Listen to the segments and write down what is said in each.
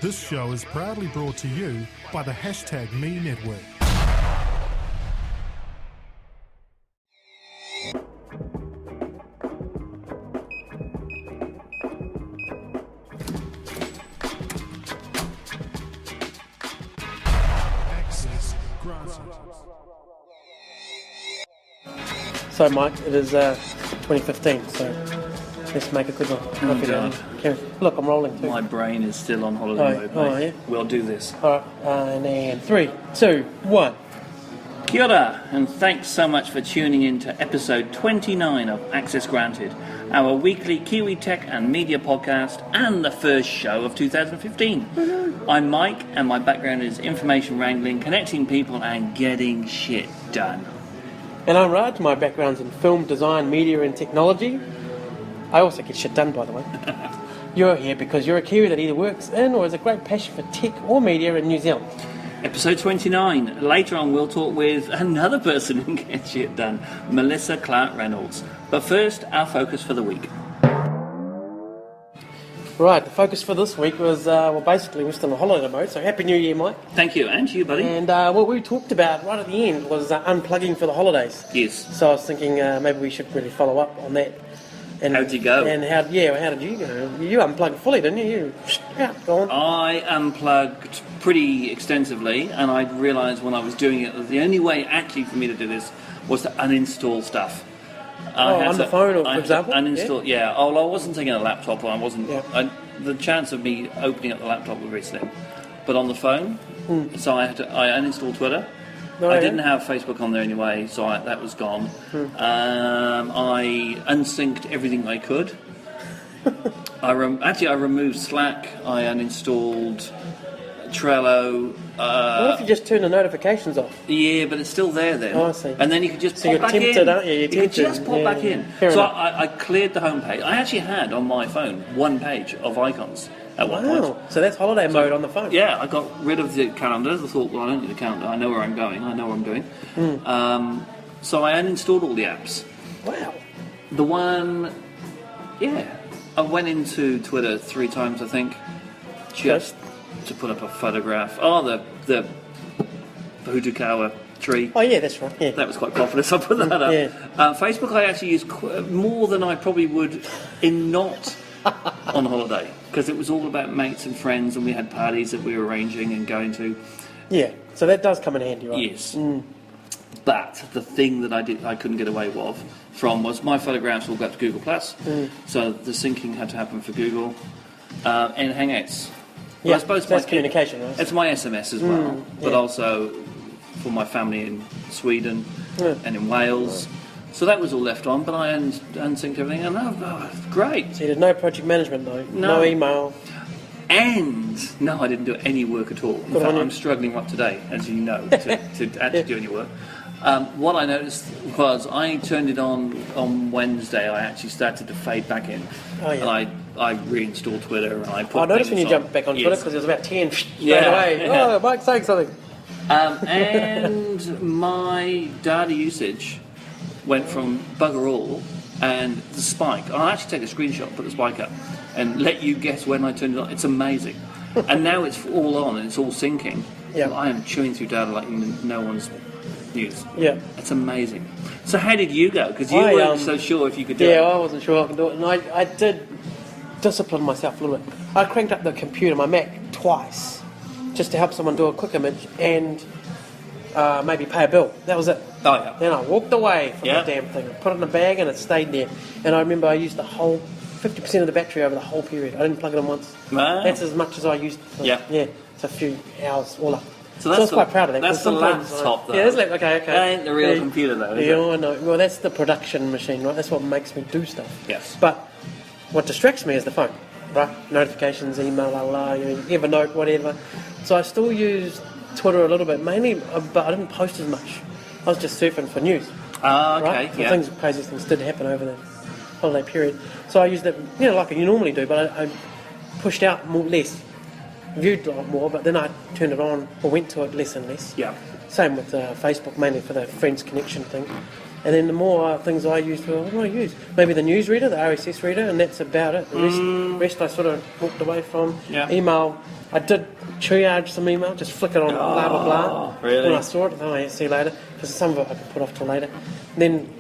This show is proudly brought to you by the #Me Network. Access granted. So, Mike, it is 2015, so let's make a good one. Oh, God. Okay. Look, I'm rolling too. My brain is still on holiday mode, mate. Yeah. We'll do this. All right, and 3, 2, 1. Kia ora, and thanks so much for tuning in to episode 29 of Access Granted, our weekly Kiwi tech and media podcast, and the first show of 2015. I'm Mike, and my background is information wrangling, connecting people, and getting shit done. And I'm Raj. My background's in film, design, media, and technology. I also get shit done, by the way. You're here because you're a Kiwi that either works in or has a great passion for tech or media in New Zealand. Episode 29. Later on, we'll talk with another person who gets shit done, Melissa Clark Reynolds. But first, our focus for the week. Right, the focus for this week was, basically we're still in holiday mode, so Happy New Year, Mike. Thank you, and to you, buddy. And what we talked about right at the end was unplugging for the holidays. Yes. So I was thinking maybe we should really follow up on that. And, How'd you go? And how did you go? You unplugged fully, didn't you? Go on. I unplugged pretty extensively, and I realised when I was doing it that the only way actually for me to do this was to uninstall stuff. On the phone, for example? Uninstall, yeah. Oh, well, I wasn't taking a laptop, or I wasn't. Yeah. The chance of me opening up the laptop was very slim. But on the phone, so I uninstalled Twitter. I didn't have Facebook on there anyway, so that was gone. I unsynced everything I could. I removed Slack. I uninstalled Trello. What if you just turn the notifications off? Yeah, but it's still there then. Oh, I see. And then you could just So pop back tempted, in. aren't you? You're You could tempted. just pop back in. Fair So enough. I cleared the homepage. I actually had on my phone one page of icons at one point. Wow, so that's holiday mode on the phone. Yeah, I got rid of the calendar. I thought, well, I don't need a calendar. I know where I'm going. I know what I'm doing. So I uninstalled all the apps. Wow. The one, I went into Twitter 3 times, I think, just to put up a photograph. Oh, the Hutukawa tree. Oh, yeah, that's right. Yeah. That was quite popular, so I put that up. Yeah. Facebook I actually used more than I probably would in not on holiday, because it was all about mates and friends, and we had parties that we were arranging and going to. Yeah, so that does come in handy, right? Yes. But the thing that I couldn't get away from was my photographs all got to Google+, so the syncing had to happen for Google, and Hangouts. Well, Yeah, I suppose so that's communication, right? It's my SMS as well, but also for my family in Sweden and in Wales. So that was all left on, but I unsynced everything, and great. So you did no project management, though? No. No email? And no, I didn't do any work at all. In fact, I'm struggling up today, as you know, to actually do any work. What I noticed was I turned it on Wednesday. I actually started to fade back in, and I reinstalled Twitter, and I put. I noticed when you jumped back on Twitter because it was about 10 straight away. Yeah. Oh, Mike's saying something. And my data usage went from bugger all, and the spike. I'll actually take a screenshot, put the spike up, and let you guess when I turned it on. It's amazing. And now it's all on and it's all syncing. Yeah. I am chewing through data like no one's news. Yeah. It's amazing. So how did you go? Because you weren't so sure if you could do it. Yeah, I wasn't sure I could do it. And I did discipline myself a little bit. I cranked up the computer, my Mac, twice, just to help someone do a quick image and maybe pay a bill. That was it. Oh, yeah. Then I walked away from Yeah. the damn thing. I put it in a bag and it stayed there. And I remember I used the whole 50% of the battery over the whole period. I didn't plug it in once. Wow. That's as much as I used. Yeah. Yeah. It's a few hours all up. So I was quite proud of that. That's the 'cause sometimes laptop, though. Yeah, it's like, okay. That ain't the real computer, though, is yeah, it? I know. Well, that's the production machine, right? That's what makes me do stuff. Yes. But what distracts me is the phone, right? Notifications, email, Evernote, whatever. So I still use Twitter a little bit, mainly, but I didn't post as much. I was just surfing for news. Okay, Right? So yeah. crazy things did happen over the holiday period. So I used it, like you normally do, but I pushed out less. Viewed a lot more, but then I turned it on or went to it less and less. Yeah. Same with Facebook, mainly for the friends connection thing. And then the more things I use, what do I use? Maybe the newsreader, the RSS reader, and that's about it. The rest I sort of walked away from. Yeah. Email, I did triage some email, just flick it on blah, blah, blah. Really? When I saw it, oh yeah, see you later. Because some of it I could put off till later. Then,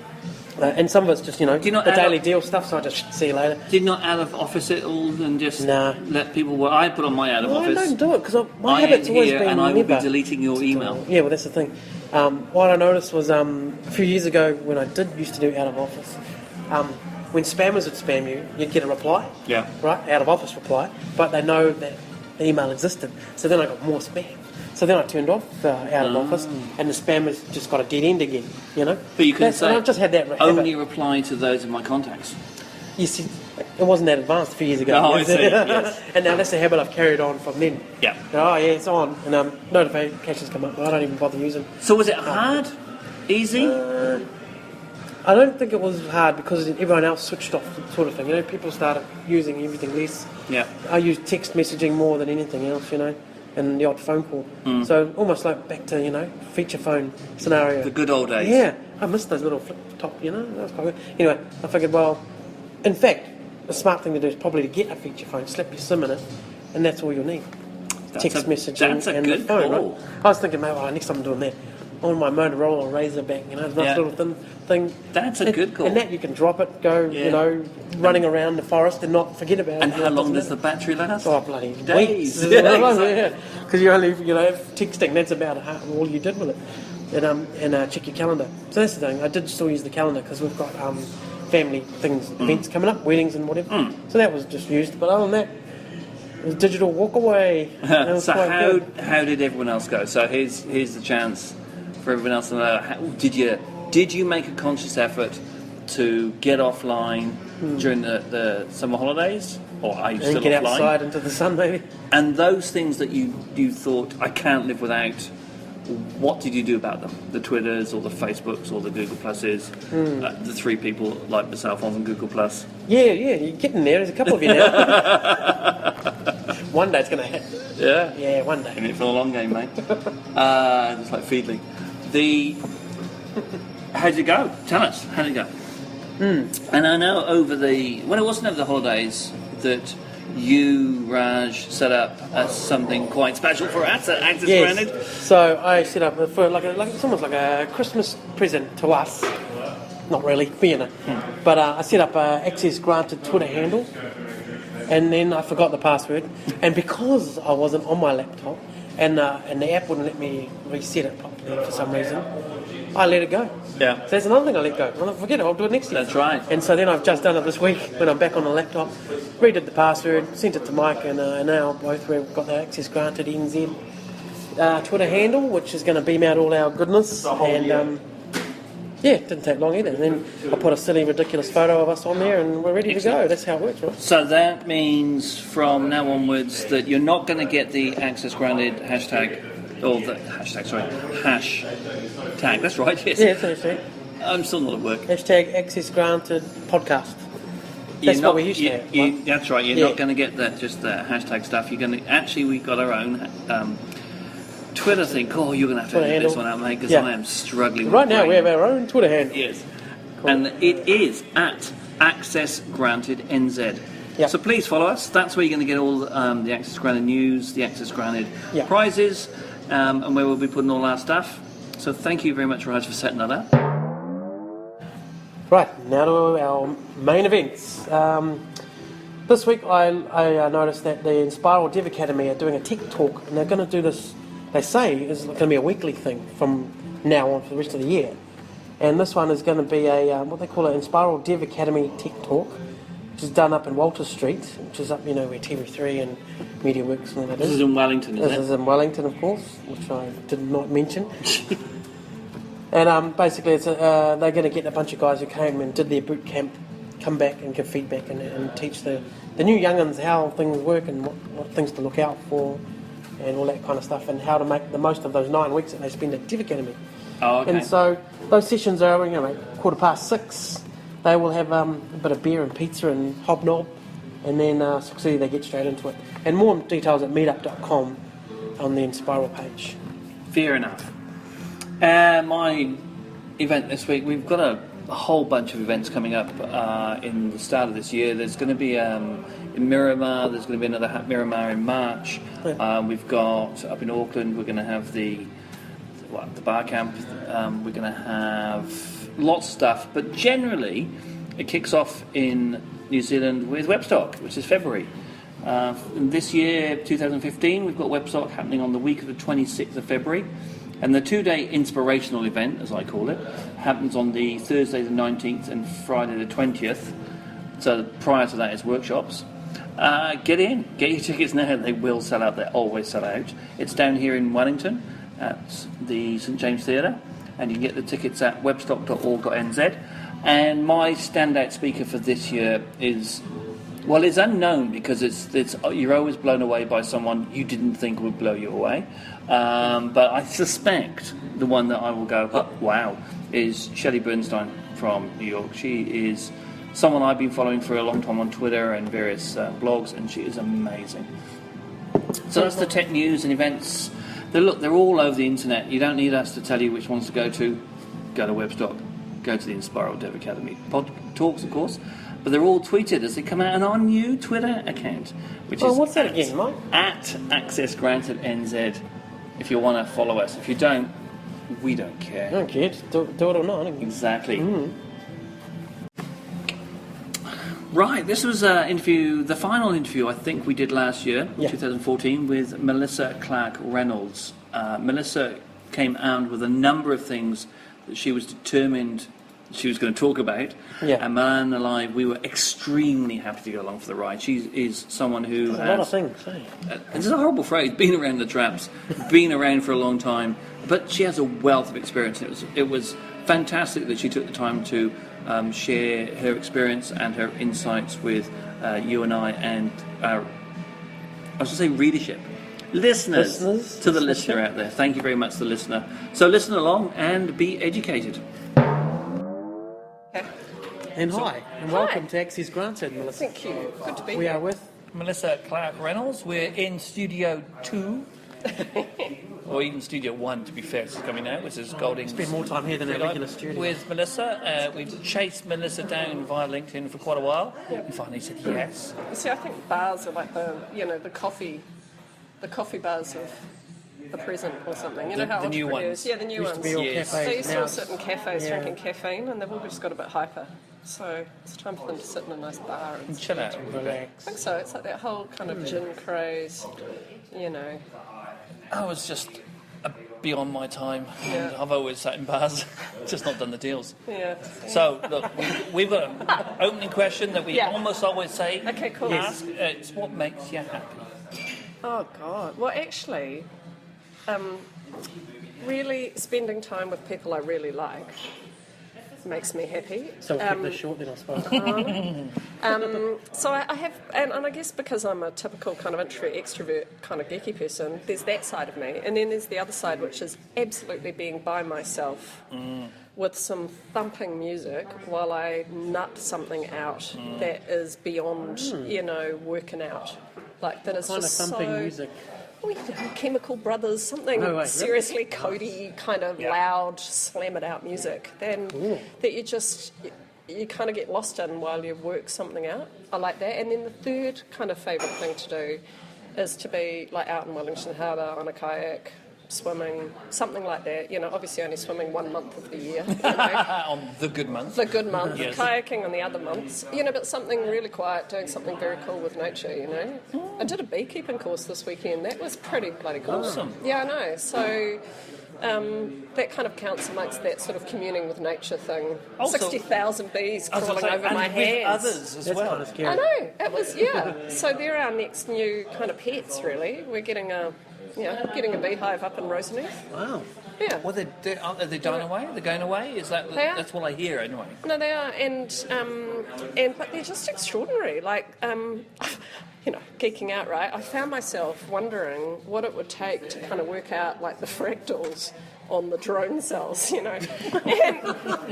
and some of it's just, the daily deal stuff, so I just see you later. Did not out of office it all and just Nah. let people work? I put on my out of office. I don't do it because my I habit's am always here been and I will be never. deleting your email. Yeah, well, that's the thing. What I noticed was a few years ago when I used to do out of office, when spammers would spam you, you'd get a reply, Yeah. right, out of office reply, but they know that the email existed. So then I got more spam. So then I turned off out of office, and the spammers just got a dead end again, But you can say, and I've just had that habit. only reply to those in my contacts. You see, it wasn't that advanced a few years ago. Oh, I see, yes. And now that's the habit I've carried on from then. Yeah. Oh, yeah, it's on. And notifications come up, but I don't even bother using them. So was it hard? Easy? I don't think it was hard because everyone else switched off, sort of thing. People started using everything less. Yeah. I use text messaging more than anything else, and the odd phone call. So almost like back to, feature phone scenario. The good old days. Yeah, I miss those little flip top, that was quite good. Anyway, I figured, well, in fact, the smart thing to do is probably to get a feature phone, slap your SIM in it, and that's all you'll need. Text messaging and the phone, call. right? I was thinking, maybe next time I'm doing that. On my Motorola Razorback, it's a nice little thin thing. That's a good call. And that you can drop it, go, running around the forest and not forget about it. And how long does the battery last? Oh, bloody Days. weeks. Because you only, texting, that's about all you did with it. And check your calendar. So that's the thing. I did still use the calendar because we've got family things, events coming up, weddings and whatever. So that was just used. But other than that, it was digital walk away. So how did everyone else go? So here's the chance for everyone else to know. Did you make a conscious effort to get offline during the summer holidays, or are you still And get offline? outside into the sun, maybe. And those things that you thought I can't live without, what did you do about them? The Twitters or the Facebooks or the Google Pluses? The three people like myself on Google Plus. Yeah, you're getting there. There's a couple of you now. One day it's going to hit. Yeah. Yeah, one day. In it for the long game, mate. Just like Feedly. How'd you go? Tell us. How'd it go? And I know when it wasn't over the holidays, that you, Raj, set up something quite special for us at Access Granted. So I set up for it's almost like a Christmas present to us. Not really, but I set up a Access Granted Twitter handle, and then I forgot the password, and because I wasn't on my laptop, and the app wouldn't let me reset it properly for some reason, I let it go. Yeah. So that's another thing I let go. I'll forget it, I'll do it next year. That's right. And so then I've just done it this week when I'm back on the laptop, redid the password, sent it to Mike, and now both we've got the Access Granted NZ Twitter handle, which is going to beam out all our goodness. It didn't take long either. And then I put a silly, ridiculous photo of us on there, and we're ready to go. That's how it works, right? So that means from now onwards that you're not going to get the Access Granted hashtag, or the hashtag, hash tag. That's right, yes. Yeah, it's an hashtag. I'm still not at work. Hashtag Access Granted Podcast. That's what we used to have. Right? That's right. You're not going to get that, just the hashtag stuff. You're going to actually, we've got our own Twitter thing. Oh, you're going to have to edit this one out, mate, because I am struggling. Right now, we have our own Twitter handle. Yes, cool. And it is at Access Granted NZ. Yep. So please follow us. That's where you're going to get all the Access Granted news, the Access Granted prizes, and where we'll be putting all our stuff. So thank you very much, Raj, for setting that up. Right, now to our main events. This week I noticed that the Inspiral Dev Academy are doing a tech talk, and they're going to do this, they say, is going to be a weekly thing from now on for the rest of the year. And this one is going to be a, what they call an Inspiral Dev Academy tech talk, which is done up in Walter Street, which is up, where TV3 and MediaWorks and all that is. This is in Wellington, isn't it? This is in Wellington, of course, which I did not mention. And basically, it's they're going to get a bunch of guys who came and did their boot camp, come back and give feedback and teach the new young'uns how things work and what things to look out for and all that kind of stuff, and how to make the most of those 9 weeks that they spend at Dev Academy. Oh, okay. And so those sessions are 6:15. They will have a bit of beer and pizza and hobnob, and then 6:30 they get straight into it. And more details at meetup.com on the Inspiral page. Fair enough. My event this week. We've got a whole bunch of events coming up in the start of this year. There's going to be in Miramar. There's going to be another Miramar in March. We've got up in Auckland. We're going to have the bar camp. We're going to have lots of stuff, but generally it kicks off in New Zealand with Webstock, which is February. This year, 2015, we've got Webstock happening on the week of the 26th of February. And the 2-day inspirational event, as I call it, happens on the Thursday the 19th and Friday the 20th. So prior to that is workshops. Get in, get your tickets now. They will sell out. They always sell out. It's down here in Wellington at the St James Theatre, and you can get the tickets at webstock.org.nz. And my standout speaker for this year is, well, it's unknown because it's you're always blown away by someone you didn't think would blow you away. But I suspect the one that I will go, oh, wow, is Shelley Bernstein from New York. She is someone I've been following for a long time on Twitter and various blogs, and she is amazing. So that's the tech news and events. They're all over the internet. You don't need us to tell you which ones to go to. Go to Webstock. Go to the Inspire Dev Academy talks, of course. But they're all tweeted as they come out on our new Twitter account, which is what's that again, Mike? At Access Granted NZ. If you want to follow us, if you don't, we don't care. I don't care. Just do it or not. Exactly. Right, this was the final interview I think we did last year, 2014, with Melissa Clark Reynolds. Melissa came armed with a number of things that she was determined she was going to talk about. Yeah. And man alive, we were extremely happy to go along for the ride. She is someone who has... a lot of things. It's a horrible phrase, been around the traps, been around for a long time, but she has a wealth of experience. It was fantastic that she took the time to share her experience and her insights with you and I and our, I was going to say readership. Listeners to the listener out there. Thank you very much to the listener. So listen along and be educated. And hi, and welcome to Access Granted, Melissa. Thank you. Good to be here. We are with Melissa Clark Reynolds. We're in Studio 2. Or even Studio 1, to be fair, it's coming out, which is Golding's. spend more time here than our regular studio. With Melissa. We've chased Melissa down via LinkedIn for quite a while. And finally said yes. See, I think bars are like the coffee bars of the present or something. You know how the new entrepreneurs- ones. Yeah, the new Used to ones. be all Yes. cafes. They used to now all sit in cafes yeah. drinking caffeine, and they've all just got a bit hyper. So it's time for them to sit in a nice bar and Chill out. relax. I think so. It's like that whole kind of gin craze, you know. I was just beyond my time. Yeah. I've always sat in bars, just not done the deals. Yeah. So, look, we've got an opening question that we Yeah. almost always say. Okay, cool. Ask, it's what makes you happy? Oh, God. Well, actually, really spending time with people I really like makes me happy. So we'll keep this short then, I suppose. So I have, and I guess because I'm a typical kind of introvert, extrovert, kind of geeky person, there's that side of me. And then there's the other side, which is absolutely being by myself with some thumping music while I nut something out that is beyond, working out. Like, that is Kind of just thumping so... music. Well, Chemical Brothers, something No way. seriously Cody, kind of loud, slam it out music. Then that you kind of get lost in while you work something out. I like that. And then the third kind of favourite thing to do is to be like out in Wellington Harbour on a kayak, swimming, something like that. Obviously only swimming 1 month of the year. On the good month. The good month, Yes. kayaking on the other months, but something really quiet, doing something very cool with nature, I did a beekeeping course this weekend. That was pretty bloody cool. Awesome. Yeah, I know. So that kind of counts amongst that sort of communing with nature thing. Also, 60,000 bees I was crawling gonna say, over and my with hands. others as That's well. kind of scary. I know. It was, So they're our next new kind of pets, really. We're getting a beehive up in Roseneath. Wow. Yeah. Well, are they dying away? They're going away? Is that They are. that's what I hear anyway? No, they are, but they're just extraordinary. Like, geeking out, right? I found myself wondering what it would take to kind of work out like the fractals on the drone cells, And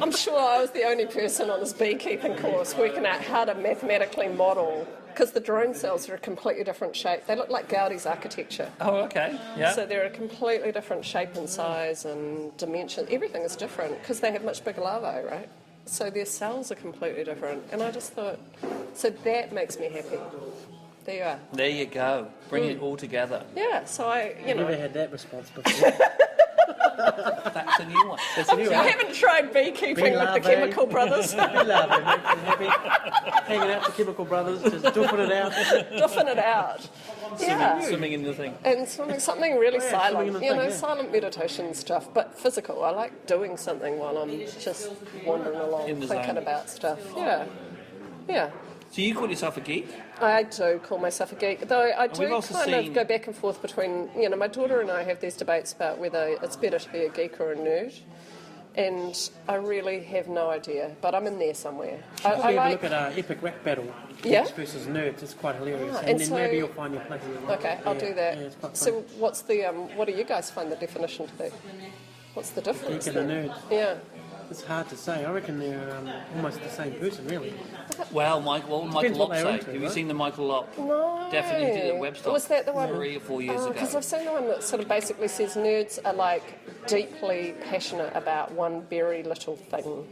I'm sure I was the only person on this beekeeping course working out how to mathematically model because the drone cells are a completely different shape. They look like Gaudi's architecture. Oh, okay. Yeah. So they're a completely different shape and size and dimension. Everything is different because they have much bigger larvae, right? So their cells are completely different. And I just thought, so that makes me happy. There you are. There you go. Bring it all together. Yeah, so I've never had that response before. That's a new one. That's a new You one. haven't tried beekeeping Bee with the larvae. Chemical Brothers? Bee larvae makes me happy. Hanging out the Chemical Brothers, just doofing it out. Duffing it out. Yeah. Swimming in the thing. And something really swimming in silent, the you know, thing, yeah. silent meditation stuff, but physical. I like doing something while I'm just wandering along, In the thinking zone. about stuff. Yeah. Yeah. So you call yourself a geek? I do call myself a geek, though I we've do also kind seen- of go back and forth between, you know, my daughter and I have these debates about whether it's better to be a geek or a nerd, and I really have no idea, but I'm in there somewhere. I Probably have a like, look at Epic Rap Battle. Yeah? Geeks versus nerds. It's quite hilarious. Ah, and and then so- maybe you'll find your place. okay, I'll do that. Yeah, it's quite So fun. what's the, what do you guys find the definition to be? What's the difference? Geek and a then? nerd. Yeah. It's hard to say. I reckon they're almost the same person, really. Well, Michael, what would Michael Depends what Lopp they're say? into, Have you right? seen the Michael Lopp? No. Definitely did a web stop Was that the one? 3 or 4 years ago. Because I've seen the one that sort of basically says nerds are like deeply passionate about one very little thing.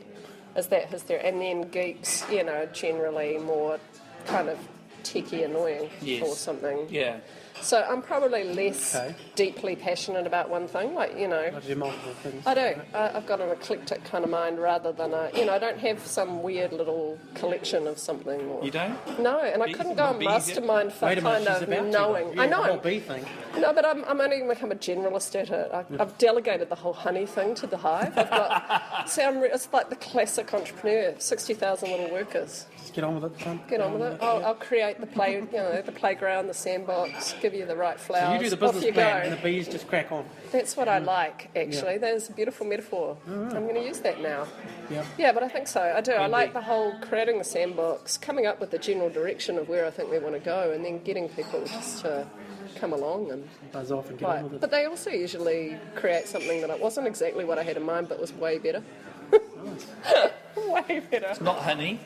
Is that his theory? And then geeks, you know, generally more kind of techie annoying Yes. or something. Yeah. So I'm probably less Okay. deeply passionate about one thing, like, you know. I do multiple things. I do. I've got an eclectic kind of mind rather than a, you know, I don't have some weird little collection of something. Or, You don't? No, and I Bees- couldn't go on bees, mastermind for Wait a minute, kind she's of about knowing. to. Yeah, I the whole know. bee thing. No, but I'm only going to become a generalist at it. I've delegated the whole honey thing to the hive. I've got, see, it's like the classic entrepreneur, 60,000 little workers. Just get on with it, son. Get on with it. I'll create the play, you know, the playground, the sandbox, give you the right flowers. So you do the Off business you plan go. and the bees just crack on. That's what I like, actually. There's a beautiful metaphor. I'm going to use that now. Yeah. Yeah, but I think so. I do. I like the whole creating the sandbox, coming up with the general direction of where I think we want to go, and then getting people just to come along and Buzz off and get on with right. it. But they also usually create something that wasn't exactly what I had in mind, but was way better. Way better. Not honey.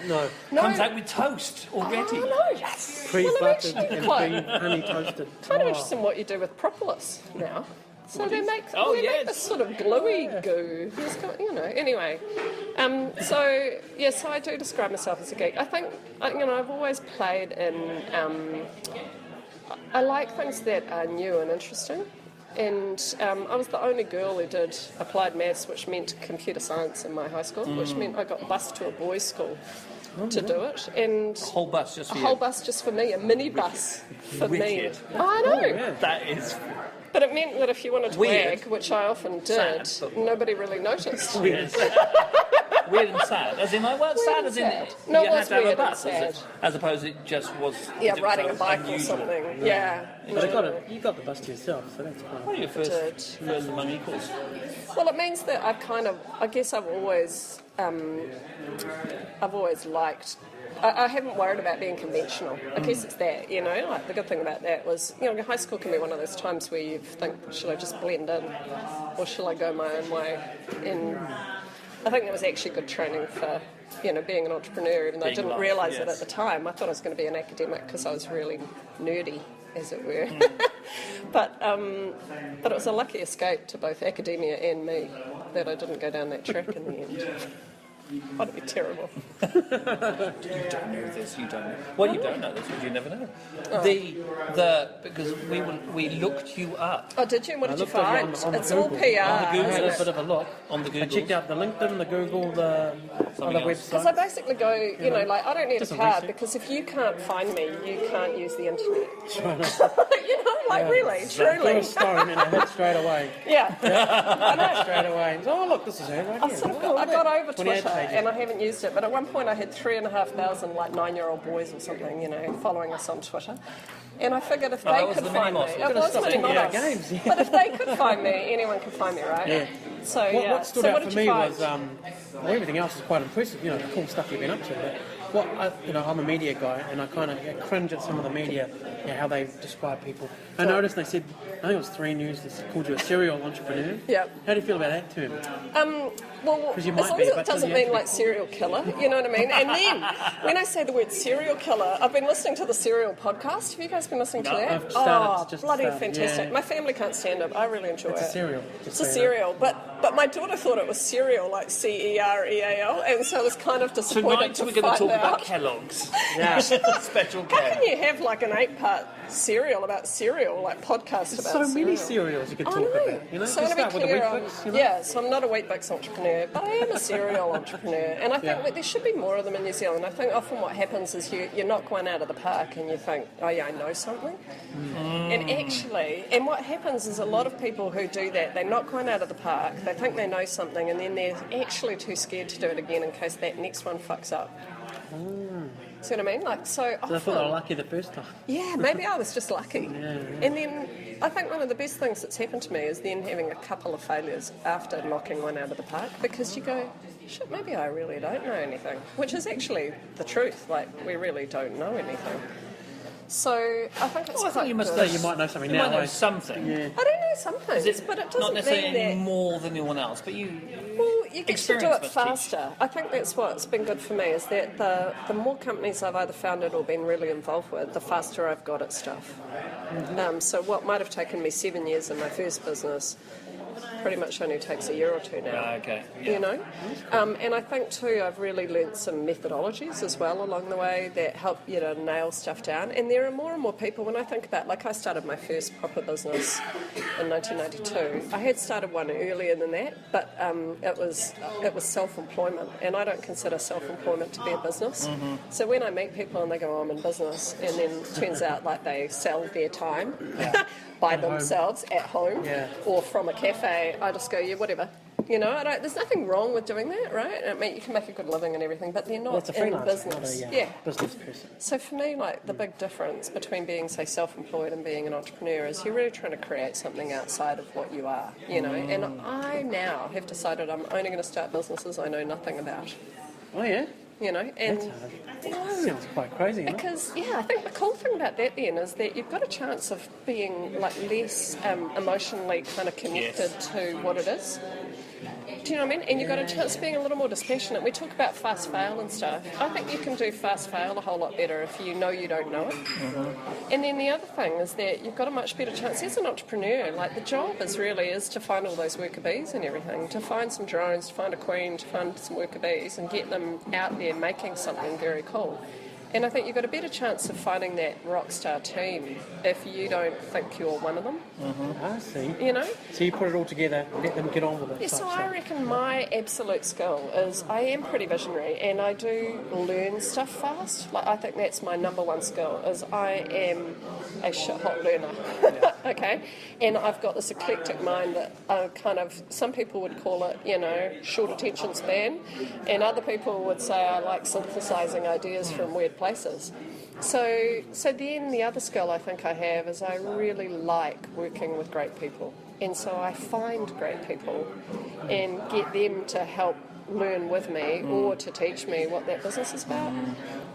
No. No. Comes out with toast already. Oh, no, yes. Pre-buttered Well, I'm and actually bee honey toasted. kind of Oh. interested in what you do with propolis now. So they make, Oh, they make yes. this sort of gluey goo. It's got, you know. Anyway, so yes, I do describe myself as a geek. I think, you know, I've always played in. I like things that are new and interesting. And I was the only girl who did applied maths, which meant computer science in my high school, which meant I got bused to a boys' school to do it. And Whole bus just a for whole you. bus just for me, a mini bus for me. Wicked. I know. That is But it meant that if you wanted to Weird. wag, which I often did, Sad, but- nobody really noticed. weird. Weird and sad. As in, like, well, sad and as in sad. No, you it had was to have a weird and bus, sad. as opposed to it just was. Yeah, it was riding a so bike or unusual. something. Yeah. But you got the bus to yourself, so that's What fine. are your first among equals? Well, it means that I guess I've always liked. I haven't worried about being conventional. I guess it's that, you know. Like the good thing about that was, you know, high school can be one of those times where you think, should I just blend in, or shall I go my own way? And I think that was actually good training for, you know, being an entrepreneur. Even though I Being didn't live, realise it yes. at the time, I thought I was going to be an academic because I was really nerdy, as it were. But it was a lucky escape to both academia and me that I didn't go down that track in the end. That'd be terrible. You don't know this. You don't know. Well, you don't know this because you never know. Because we looked you up Oh, did you? What did you looked at find? you on the It's all Google. PR. I had isn't a it? bit of a look. on the I Google. checked out the LinkedIn, the Google, the other else. Because I website. basically go, you know, like I don't need Just a a card reset. because if you can't find me, you can't use the internet. Trying to You know, like really, put truly. a stone and I hit straight away. Yeah. I know. Straight away. And, oh, look, this is her right I here. sort of Oh, got, I got over 28 Twitter pages. and I haven't used it, but at one point I had 3,500 like 9-year-old boys or something, you know, following us on Twitter. And I figured if Oh, that they was could the find me, Minimos. it was the Stop Minimos. games, yeah. But if they could find me, anyone could find me, right? Yeah. So yeah. What stood so out what for did me you find? was well, everything else is quite impressive. You know, the cool stuff you've been up to. But I'm a media guy, and I kind of cringe at some of the media how they describe people. I noticed they said, I think it was 3 News, they called you a serial entrepreneur. Yeah. How do you feel about that term? Well, you as might long be, as but it doesn't you mean have to like serial killer, you know what I mean? And then when I say the word serial killer, I've been listening to the Serial podcast. Have you guys been listening to that? I've started, just bloody started, fantastic! yeah. My family can't stand it. I really enjoy It's it. a cereal. It's a cereal, but my daughter thought it was cereal, like cereal, and so I was kind of disappointed Tonight to we're going to find talk out. about Kellogg's. Yeah. Special How care. can you have like an 8-part serial about cereal, like podcast There's about so many cereal? cereals you could I talk know. about. You know, So just I'm going start to with be the clear Weet-Bix, you know? Yeah, so I'm not a Weet-Bix entrepreneur, but I am a cereal entrepreneur. And I think that there should be more of them in New Zealand. I think often what happens is you knock one out of the park and you think, oh yeah, I know something. And actually, and what happens is a lot of people who do that, they knock one out of the park, they think they know something, and then they're actually too scared to do it again in case that next one fucks up. See what I mean? Like, so I thought they were often, lucky the first time. yeah, maybe I was just lucky. And then I think one of the best things that's happened to me is then having a couple of failures after knocking one out of the park, because you go, shit, maybe I really don't know anything, which is actually the truth. Like, we really don't know anything. So I think it's Well, I quite think you must good. say You might know something You now. might know eh? something. Yeah. I don't know some things, Is it but it not doesn't necessarily mean that... any more than anyone else, but you... Well, you get to do Experience it must teach. faster. I think that's what's been good for me, is that the more companies I've either founded or been really involved with, the faster I've got at stuff. So what might have taken me 7 years in my first business pretty much only takes a year or two now. Okay. You know? And I think too I've really learnt some methodologies as well along the way that help you to nail stuff down. And there are more and more people, when I think about, like I started my first proper business in 1992. I had started one earlier than that, but it was self-employment, and I don't consider self-employment to be a business. So when I meet people and they go, oh, I'm in business, and then it turns out like they sell their time by themselves at home or from a cafe, I just go, yeah, whatever. You know, there's nothing wrong with doing that, right? I mean, you can make a good living and everything, but they're not It's a in freelancer, business. not a business person. So for me, like, the big difference between being, say, self-employed and being an entrepreneur is you're really trying to create something outside of what you are, you know. And I now have decided I'm only going to start businesses I know nothing about, Oh, yeah? you know. And Sounds quite crazy, isn't it? because, I think the cool thing about that then is that you've got a chance of being, like, less emotionally kind of connected to what it is. Do you know what I mean? And you've got a chance of being a little more dispassionate. We talk about fast fail and stuff. I think you can do fast fail a whole lot better if you know you don't know it. And then the other thing is that you've got a much better chance as an entrepreneur. Like, the job is to find all those worker bees and everything, to find some drones, to find a queen, to find some worker bees and get them out there making something very cool. And I think you've got a better chance of finding that rock star team if you don't think you're one of them. I see. You know? So you put it all together, let them get on with it. Yeah, so type I stuff. reckon my absolute skill is I am pretty visionary and I do learn stuff fast. Like, I think that's my number one skill, is I am a shit hot learner. Okay? And I've got this eclectic mind that some people would call it, you know, short attention span, and other people would say I like synthesizing ideas from weird places. So then the other skill I think I have is I really like working with great people. And so I find great people and get them to help learn with me or to teach me what that business is about.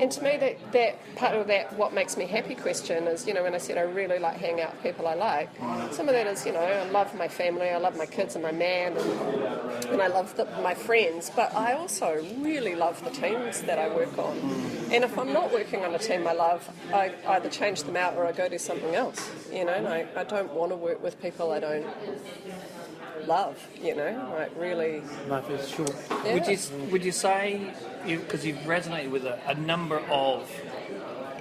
And to me, that part of that, what makes me happy question is, you know, when I said I really like hanging out with people I like, some of that is, you know, I love my family, I love my kids and my man, and I love my friends, but I also really love the teams that I work on. And if I'm not working on a team I love, I either change them out or I go do something else, you know. Like, I don't want to work with people I don't love, you know, like, really. Life is short. Yeah. Would you say, because you've resonated with a number of,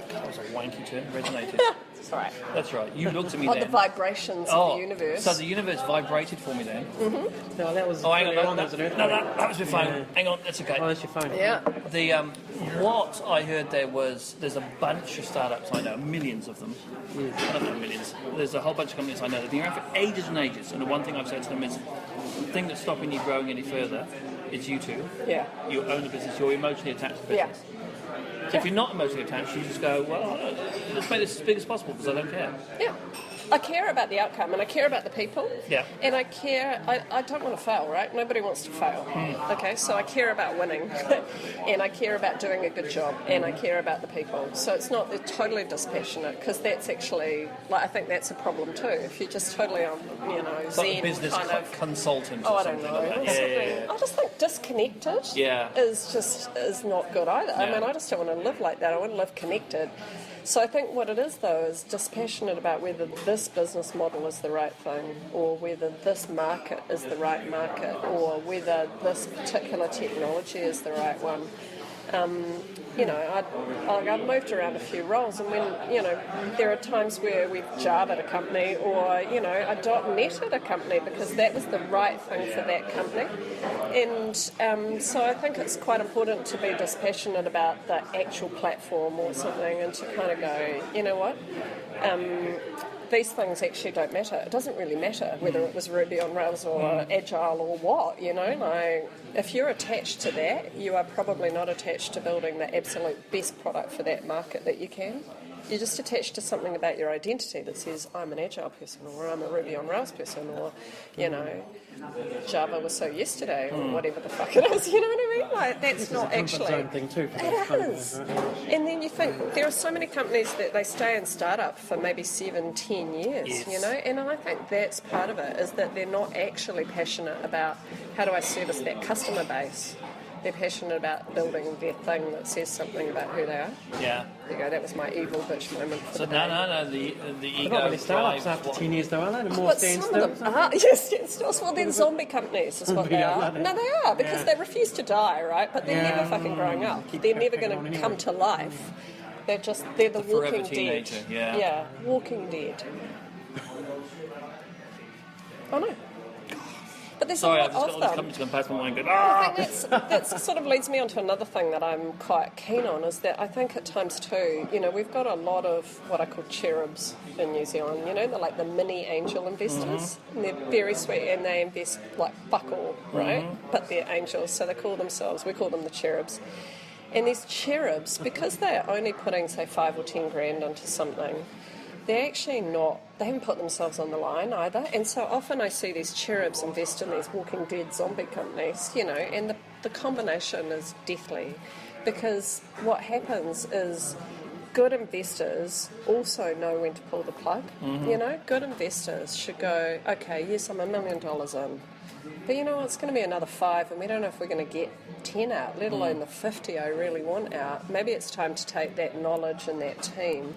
that was a wanky term, resonated. It's all right. That's right. You looked at me On then. the vibrations of the universe. So the universe vibrated for me then. No, that was Oh, hang on. earlier No, on, there was an no, earthquake. that was my phone. Yeah. Hang on, that's okay. Oh, that's your phone. Yeah. The what I heard there was there's a bunch of startups I know, millions of them. I don't know millions. There's a whole bunch of companies I know that have been around for ages and ages. And the one thing I've said to them is, the thing that's stopping you growing any further is you two. Yeah. You own the business. You're emotionally attached to the Yeah. business. So if you're not emotionally attached, you just go, well, let's make this as big as possible because I don't care. Yeah. I care about the outcome and I care about the people. Yeah. And I care, I don't want to fail, right? Nobody wants to fail. Okay, so I care about winning and I care about doing a good job and I care about the people. So it's not totally dispassionate, because that's actually, like, I think that's a problem too. If you're just totally on, you know, It's like Zen a business kind of consultant Oh, or I don't something know. like that. Yeah. I just think disconnected is not good either. I Yeah. mean, I just don't want to live like that. I want to live connected. So I think what it is, though, is dispassionate about whether this business model is the right thing, or whether this market is the right market, or whether this particular technology is the right one. You know, I've moved around a few roles, and when, you know, there are times where we've Javaed a company, or, you know, I .NETed a company because that was the right thing for that company. And so I think it's quite important to be dispassionate about the actual platform or something, and to kind of go, you know what, these things actually don't matter. It doesn't really matter whether it was Ruby on Rails or Agile or what, you know. Like, if you're attached to that, you are probably not attached to building the absolute best product for that market that you can. You're just attached to something about your identity that says, I'm an Agile person, or I'm a Ruby on Rails person, or, you know, Java was so yesterday, or whatever the fuck it is, you know what I mean? Like, that's not actually... Zone thing too. It is. And then you think, there are so many companies that they stay in startup for maybe 7-10 years, you know, and I think that's part of it, is that they're not actually passionate about how do I service that customer base. They're passionate about building their thing that says something about who they are. Yeah. There you go, that was my evil bitch moment for So the day. no, the They're ego not really startups drives after what- 10 years though, are they? They're more But some standstill. of them are, yes. Well, they're zombie companies is what they Yeah, are. aren't they? No, they are, because they refuse to die, right? But they're Yeah. never fucking growing up. Keep They're never cracking going on to anyway. come to life. They're the forever walking dead. teenager, yeah. Yeah, walking dead. I know. But there's Sorry, a I've lot just got of all these them. companies going past my mind going, I think that sort of leads me on to another thing that I'm quite keen on, is that I think at times too, you know, we've got a lot of what I call cherubs in New Zealand, you know, they're like the mini angel investors, and they're very sweet, and they invest like fuck all, right? But they're angels, so we call them the cherubs. And these cherubs, because they're only putting, say, 5 or 10 grand into something, they're actually not, they haven't put themselves on the line either. And so often I see these cherubs invest in these walking dead zombie companies, you know, and the combination is deathly, because what happens is good investors also know when to pull the plug. You know, good investors should go, okay, yes, I'm $1 million in, but you know what, it's going to be another 5, and we don't know if we're going to get 10 out, let alone the 50 I really want out. Maybe it's time to take that knowledge and that team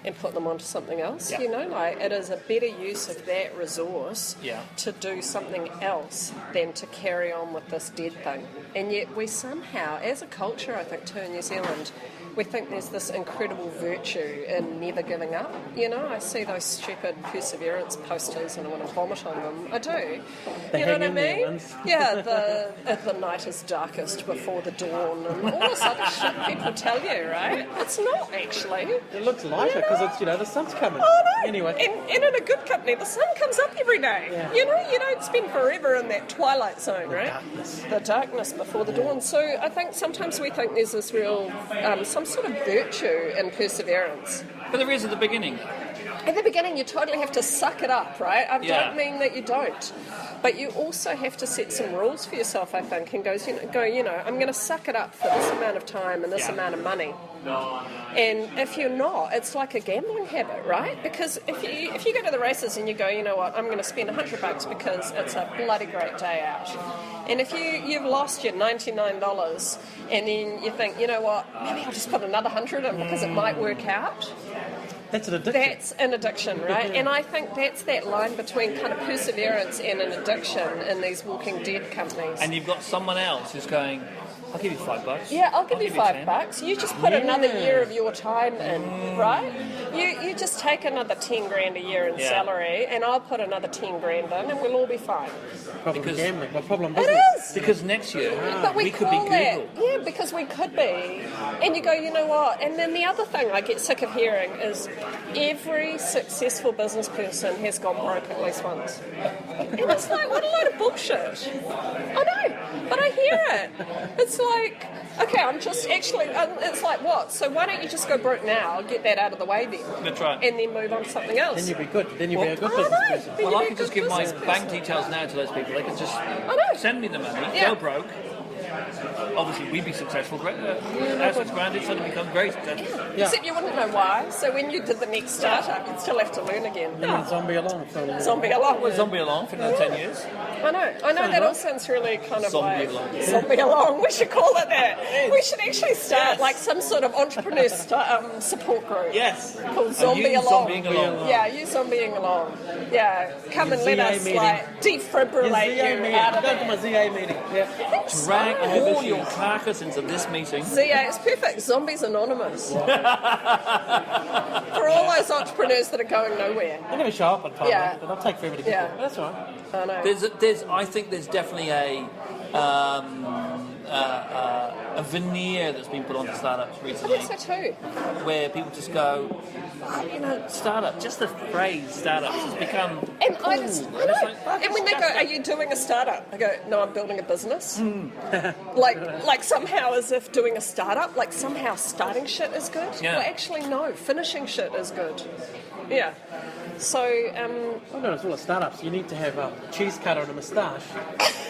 and put them onto something else. Yeah. You know, like, it is a better use of that resource Yeah. to do something else than to carry on with this dead thing. And yet we somehow, as a culture, I think too in New Zealand, we think there's this incredible virtue in never giving up. You know, I see those stupid perseverance posters and I want to vomit on them. I do. They You know hang what I in there mean? ones. Yeah, the night is darkest before the dawn, and all this other shit people tell you, right? It's not actually. It looks lighter because it's, you know, the sun's coming. Oh no! Anyway. And in a good company, the sun comes up every day. Yeah. You know, you don't spend forever in that twilight zone, right? darkness. The darkness before the dawn. So I think sometimes we think there's this real, some sort of virtue in perseverance. but there is at the beginning. At the beginning, you totally have to suck it up, right? I Yeah. don't mean that you don't. But you also have to set some rules for yourself, I think, and I'm going to suck it up for this amount of time and this Yeah. amount of money. And if you're not, it's like a gambling habit, right? Because if you go to the races and you go, you know what, I'm going to spend $100 because it's a bloody great day out. And if you've lost your $99 and then you think, you know what, maybe I'll just put another 100 in because it might work out. That's an addiction. That's an addiction, right? And I think that's that line between kind of perseverance and an addiction in these Walking Dead companies. And you've got someone else who's going, I'll give you $5. Yeah, I'll give you $10. $5. You just put another year of your time in, right? You just take another 10 grand a year in Yeah. salary, and I'll put another 10 grand in, and we'll all be fine. Problem because- gambling. Well, problem It business. is. Because next year, But we could be call that, Google. yeah, because we could be. And you go, you know what? And then the other thing I get sick of hearing is every successful business person has gone broke at least once. And it's like, what a load of bullshit. I know, but I hear it. It's like, okay, I'm just actually, it's like, what? So why don't you just go broke now, get that out of the way then? money. That's right. And then move on to something else. Then you'll be good. Then you'll be a good I business know. person. Then Well, you'd I be could a just good give my business bank person. details now to those people. They could just know. send me the money, Yeah. go broke. Obviously, we'd be successful. Assets granted, so to become very successful. Yeah. Except you wouldn't know why. So when you did the next startup, you'd still have to learn again. And then zombie along for a little bit. Zombie along. Well, zombie along for another 10 years. I know. That all sounds really kind of Zombie like along. zombie along. We should call it that. We should actually start like some sort of entrepreneur support group. Yes. Called Zombie you Along. zombieing along. Yeah, you zombieing along. Yeah, come and let ZA us meeting. like defibrillate you out of Go to my it. ZA meeting. Yeah. Drag I have all your issues. carcass into this meeting. ZA, it's perfect. Zombies Anonymous. For all those entrepreneurs that are going nowhere. I'm going to show up on time, Yeah. but I'll take forever to get Yeah. there. That's all right. I know. I think there's definitely a veneer that's been put onto startups I recently, think so too. where people just go, startup. Just the phrase startups has become And cool. I just, I And it's know. like, And when they go, "Are you doing a startup?" I go, "No, I'm building a business." like somehow as if doing a startup, like somehow starting shit is good. Yeah. Well, actually, no, finishing shit is good. Yeah. So, I noticed all the startups, you need to have a cheese cutter and a moustache.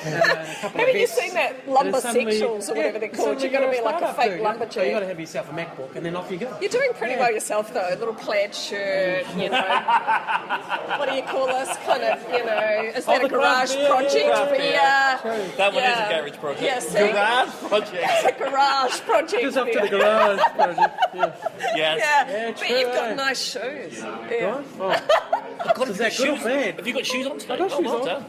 And a couple of haven't you vests. seen that And then suddenly- lumbersexuals or whatever they're called? suddenly You've got to you're be like a startup fake dude. So you've got to lumberjack. have yourself a MacBook and then off you go. You're doing pretty well yourself though. A little plaid shirt, you know. What do you call this? Kind of, you know. Is that a the garage craft beer, project craft for beer. you? that one Yeah. is a garage project. Yeah, see? Garage project. It's a garage project. Just up for to the you. garage project. Yeah. Yes. Yeah, but true, you've got eh? nice shoes. Yeah. Right? Oh. God, Is that good or bad? Have you got shoes on today? got shoes well on. done.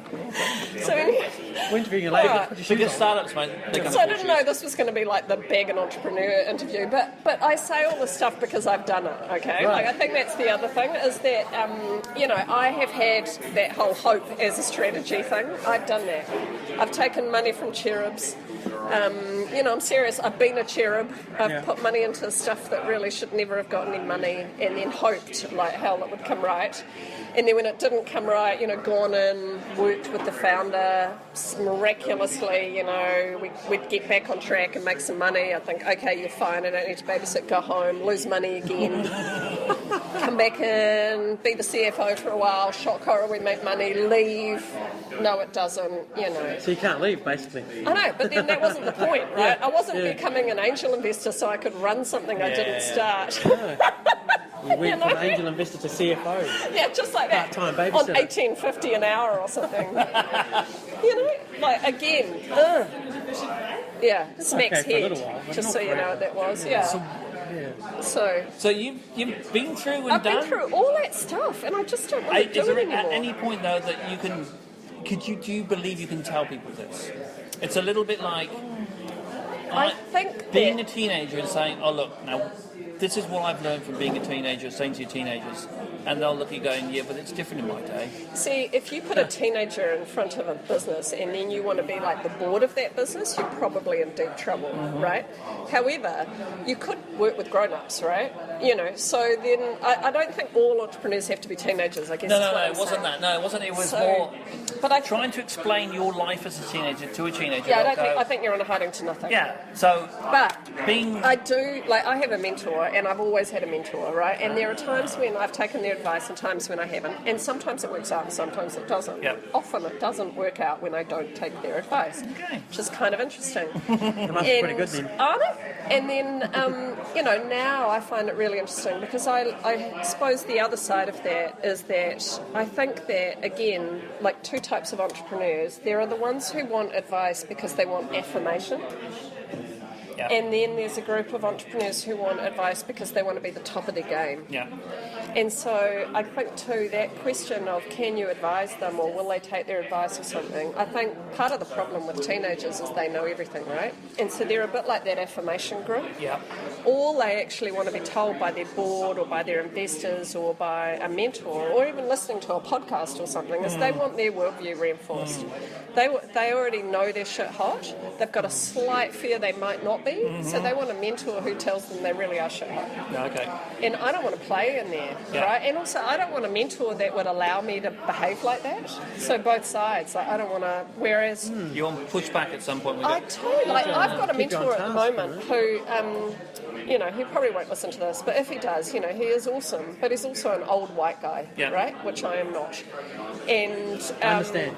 So, anyway, When's being a lady? Alright. Put your shoes Because on. startups, mate, they come so I with didn't know shoes. this was going to be like the beg an entrepreneur interview, but I say all this stuff because I've done it. Okay, Right. like I think that's the other thing is that you know I have had that whole hope as a strategy thing. I've done that. I've taken money from cherubs. You know, I'm serious. I've been a cherub. I've put money into stuff that really should never have got any money, and then hoped like hell it would come right. And then when it didn't come right, you know, gone in, worked with the founder, miraculously, you know, we'd get back on track and make some money. I think, okay, you're fine. I don't need to babysit. Go home, lose money again. Come back in, be the CFO for a while. Shock horror, we make money. Leave. No, it doesn't. You know. So you can't leave, basically. I know, but then that wasn't the point, right? I wasn't Yeah. becoming an angel investor so I could run something I didn't start. You went You know? from angel investor to CFO. Yeah, just like that. Part-time On babysitter. $18.50 an hour or something. You know, like again. Yeah, smacks Okay, for a head. little while, but Just not so you know forever. what that was. Yeah. Yeah. So you've been through and I've done. been through all that stuff, and I just don't want to Is do there it anymore. at any point though that you can? Do you believe you can tell people this? It's a little bit like I think being a that teenager and saying, "Oh look, now this is what I've learned from being a teenager," saying to your teenagers, and they'll look at you going, "Yeah, but it's different in my day." See, if you put a teenager in front of a business and then you want to be like the board of that business, you're probably in deep trouble, right? However, you could work with grown-ups, right? You know, so then I don't think all entrepreneurs have to be teenagers, I guess. No, is what it I'm wasn't saying. that. No, it wasn't. It was So- more But I trying to explain your life as a teenager to a teenager. yeah, they'll I go, think you're on a hiding to nothing. yeah. So But being I do, like, I have a mentor, and I've always had a mentor, right? And there are times when I've taken their advice and times when I haven't. And sometimes it works out and sometimes it doesn't. Yep. Often it doesn't work out when I don't take their advice, Okay. which is kind of interesting. It must be pretty good then. Aren't it? And then, you know, now I find it really interesting because I suppose the other side of that is that I think that, again, like two types of entrepreneurs, there are the ones who want advice because they want affirmation. yeah, And then there's a group of entrepreneurs who want advice because they want to be the top of their game. yeah. And so I think too that question of can you advise them or will they take their advice or something, I think part of the problem with teenagers is they know everything, right? And so they're a bit like that affirmation group. Yeah. All they actually want to be told by their board or by their investors or by a mentor or even listening to a podcast or something is they want their worldview reinforced. They already know they're shit hot. They've got a slight fear they might not be, so they want a mentor who tells them they really are shit hot. Yeah, okay. And I don't want to play in there, Yeah. right? And also, I don't want a mentor that would allow me to behave like that. So both sides, like I don't want to. Whereas You want pushback at some point with I it. do, like I've got a Keep you on mentor at the task, moment who, you know, he probably won't listen to this, but if he does, you know, he is awesome. But he's also an old white guy, right? Which I am not. And I understand.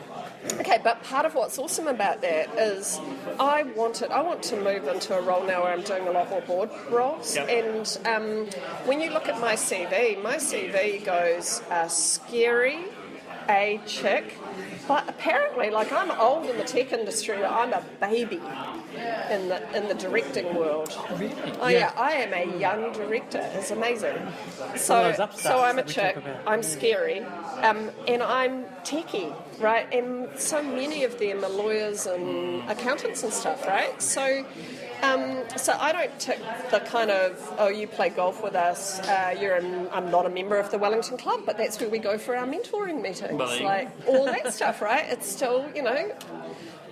Okay, but part of what's awesome about that is I want to move into a role now where I'm doing a lot more board roles. And when you look at my CV goes scary, a chick, but apparently, like, I'm old in the tech industry. I'm a baby in the directing world. Really? Oh yeah, I am a young director. It's amazing. So I'm a chick. I'm scary, and I'm techie, right? And so many of them are lawyers and accountants and stuff, right? So I don't tick the kind of, oh, you play golf with us, I'm not a member of the Wellington Club, but that's where we go for our mentoring meetings, like all that stuff, right? It's still, you know,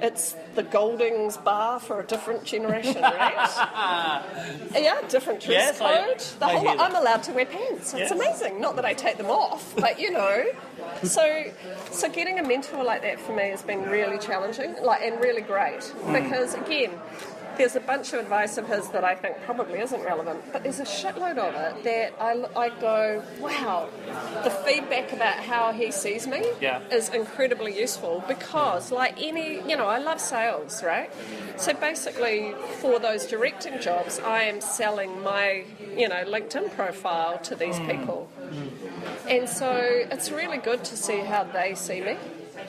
it's the Goldings bar for a different generation, right? Yeah, different dress code. I'm allowed to wear pants. It's amazing. Not that I take them off, but you know. So getting a mentor like that for me has been really challenging, and really great, because again, there's a bunch of advice of his that I think probably isn't relevant, but there's a shitload of it that I go, wow, the feedback about how he sees me is incredibly useful, because like I love sales, right? So basically for those directing jobs, I am selling my, LinkedIn profile to these people. And so it's really good to see how they see me.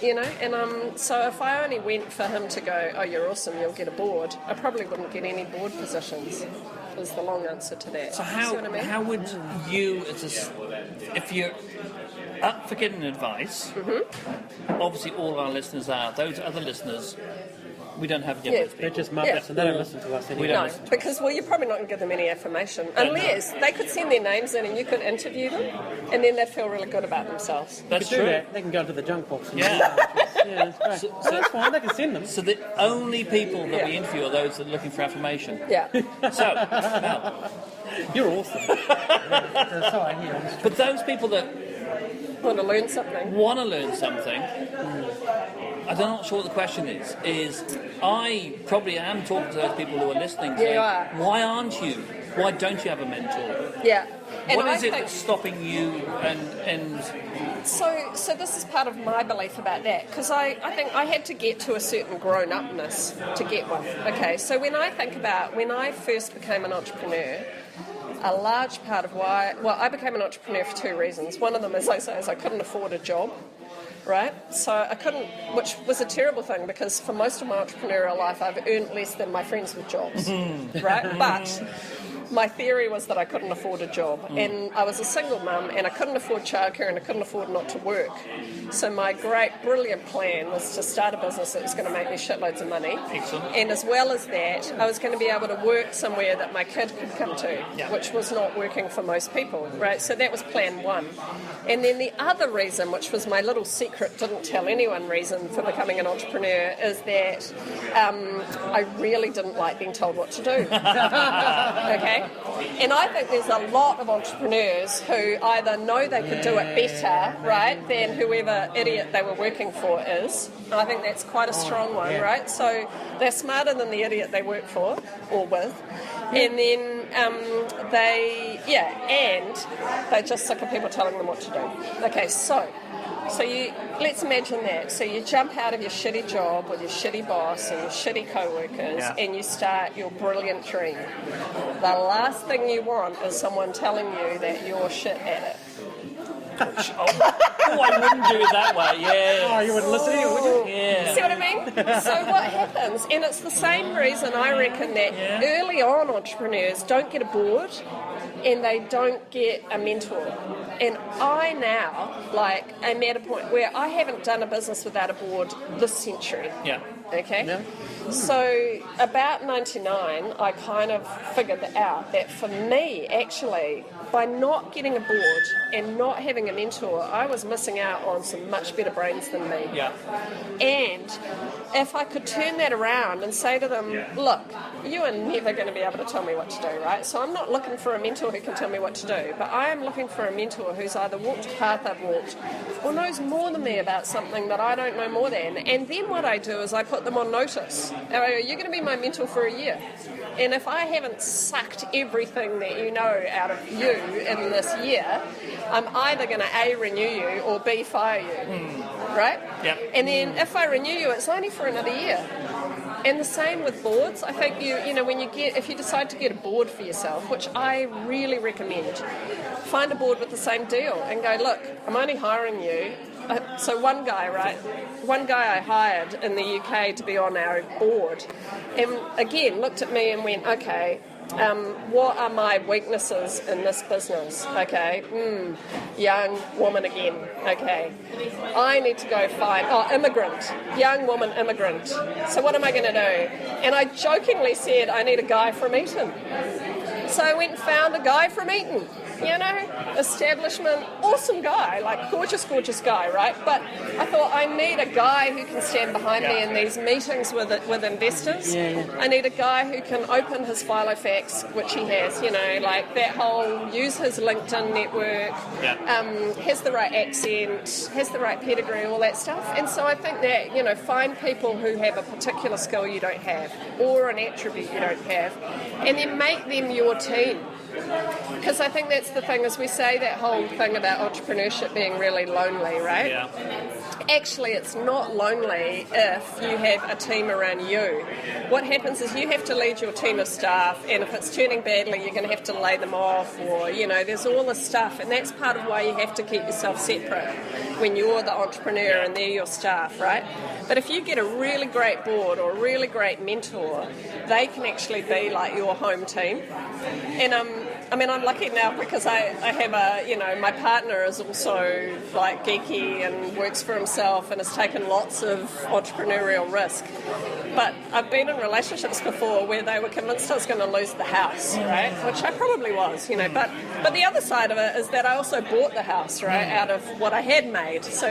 And so if I only went for him to go, oh, you're awesome, you'll get a board, I probably wouldn't get any board positions, is the long answer to that. So how would you, if you're up for getting advice, obviously all our listeners are, those other listeners, we don't have to get those people. They're just muppets and they don't listen to us anyway. We don't No, because, you're probably not going to give them any affirmation. Unless they could send their names in and you could interview them, and then they'd feel really good about themselves. That's true. They can go into the junk box. And that's great. So that's fine, they can send them. So the only people that we interview are those that are looking for affirmation. Yeah. So, Mel. You're awesome. Sorry, But those people that Want to learn something, I'm not sure what the question is I probably am talking to those people who are listening saying, why aren't you? Why don't you have a mentor? Yeah. And what is it that's stopping you and So this is part of my belief about that, because I think I had to get to a certain grown-upness to get one. Okay, so when I first became an entrepreneur, a large part of I became an entrepreneur for two reasons. One of them, as I say, is I couldn't afford a job, right? So I couldn't, which was a terrible thing, because for most of my entrepreneurial life I've earned less than my friends with jobs, right? But my theory was that I couldn't afford a job, and I was a single mum, and I couldn't afford childcare, and I couldn't afford not to work. So my great, brilliant plan was to start a business that was going to make me shitloads of money. Excellent. And as well as that, I was going to be able to work somewhere that my kid could come to, which was not working for most people, right? So that was plan one. And then the other reason, which was my little secret, didn't tell anyone reason for becoming an entrepreneur, is that I really didn't like being told what to do. Okay? And I think there's a lot of entrepreneurs who either know they could do it better, right, than whoever idiot they were working for is. And I think that's quite a strong one, right? So they're smarter than the idiot they work for or with. And then they're just sick of people telling them what to do. Okay, so let's imagine that. So you jump out of your shitty job with your shitty boss and your shitty co-workers, and you start your brilliant dream. The last thing you want is someone telling you that you're shit at it. I wouldn't do it that way, Oh, you wouldn't listen to you, would you? Yeah. See what I mean? So what happens, and it's the same reason I reckon that early on entrepreneurs don't get a board and they don't get a mentor. And I now, am at a point where I haven't done a business without a board this century. Yeah. Okay? Yeah. So about 99, I kind of figured out that for me, actually, by not getting a board and not having a mentor, I was missing out on some much better brains than me. Yeah. And if I could turn that around and say to them, look, you are never going to be able to tell me what to do, right? So I'm not looking for a mentor who can tell me what to do, but I am looking for a mentor who's either walked a path I've walked or knows more than me about something that I don't know more than. And then what I do is I put them on notice. You're going to be my mentor for a year. And if I haven't sucked everything that you know out of you in this year, I'm either going to A, renew you, or B, fire you. Right? Yep. And then if I renew you, it's only for another year. And the same with boards. I think if you decide to get a board for yourself, which I really recommend, find a board with the same deal and go, look, I'm only hiring you. So one guy I hired in the UK to be on our board, and again looked at me and went, okay, what are my weaknesses in this business? Okay, young woman again. Okay, I need to go find immigrant, young woman immigrant. So what am I going to do? And I jokingly said I need a guy from Eton. So I went and found a guy from Eton. Establishment, awesome guy, like gorgeous guy, right? But I thought I need a guy who can stand behind me in these meetings with investors. I need a guy who can open his Filofax, which he has, like that whole, use his LinkedIn network, has the right accent, has the right pedigree, all that stuff. And so I think that, find people who have a particular skill you don't have or an attribute you don't have, and then make them your team. Because I think that's the thing, is we say that whole thing about entrepreneurship being really lonely, right? Yeah. Actually, it's not lonely if you have a team around you. What happens is you have to lead your team of staff, and if it's turning badly, you're going to have to lay them off, or, there's all this stuff, and that's part of why you have to keep yourself separate when you're the entrepreneur and they're your staff, right? But if you get a really great board or a really great mentor, they can actually be like your home team. And I'm lucky now because I have my partner is also like geeky and works for himself and has taken lots of entrepreneurial risk. But I've been in relationships before where they were convinced I was going to lose the house, right? Which I probably was, But the other side of it is that I also bought the house, right, out of what I had made. So,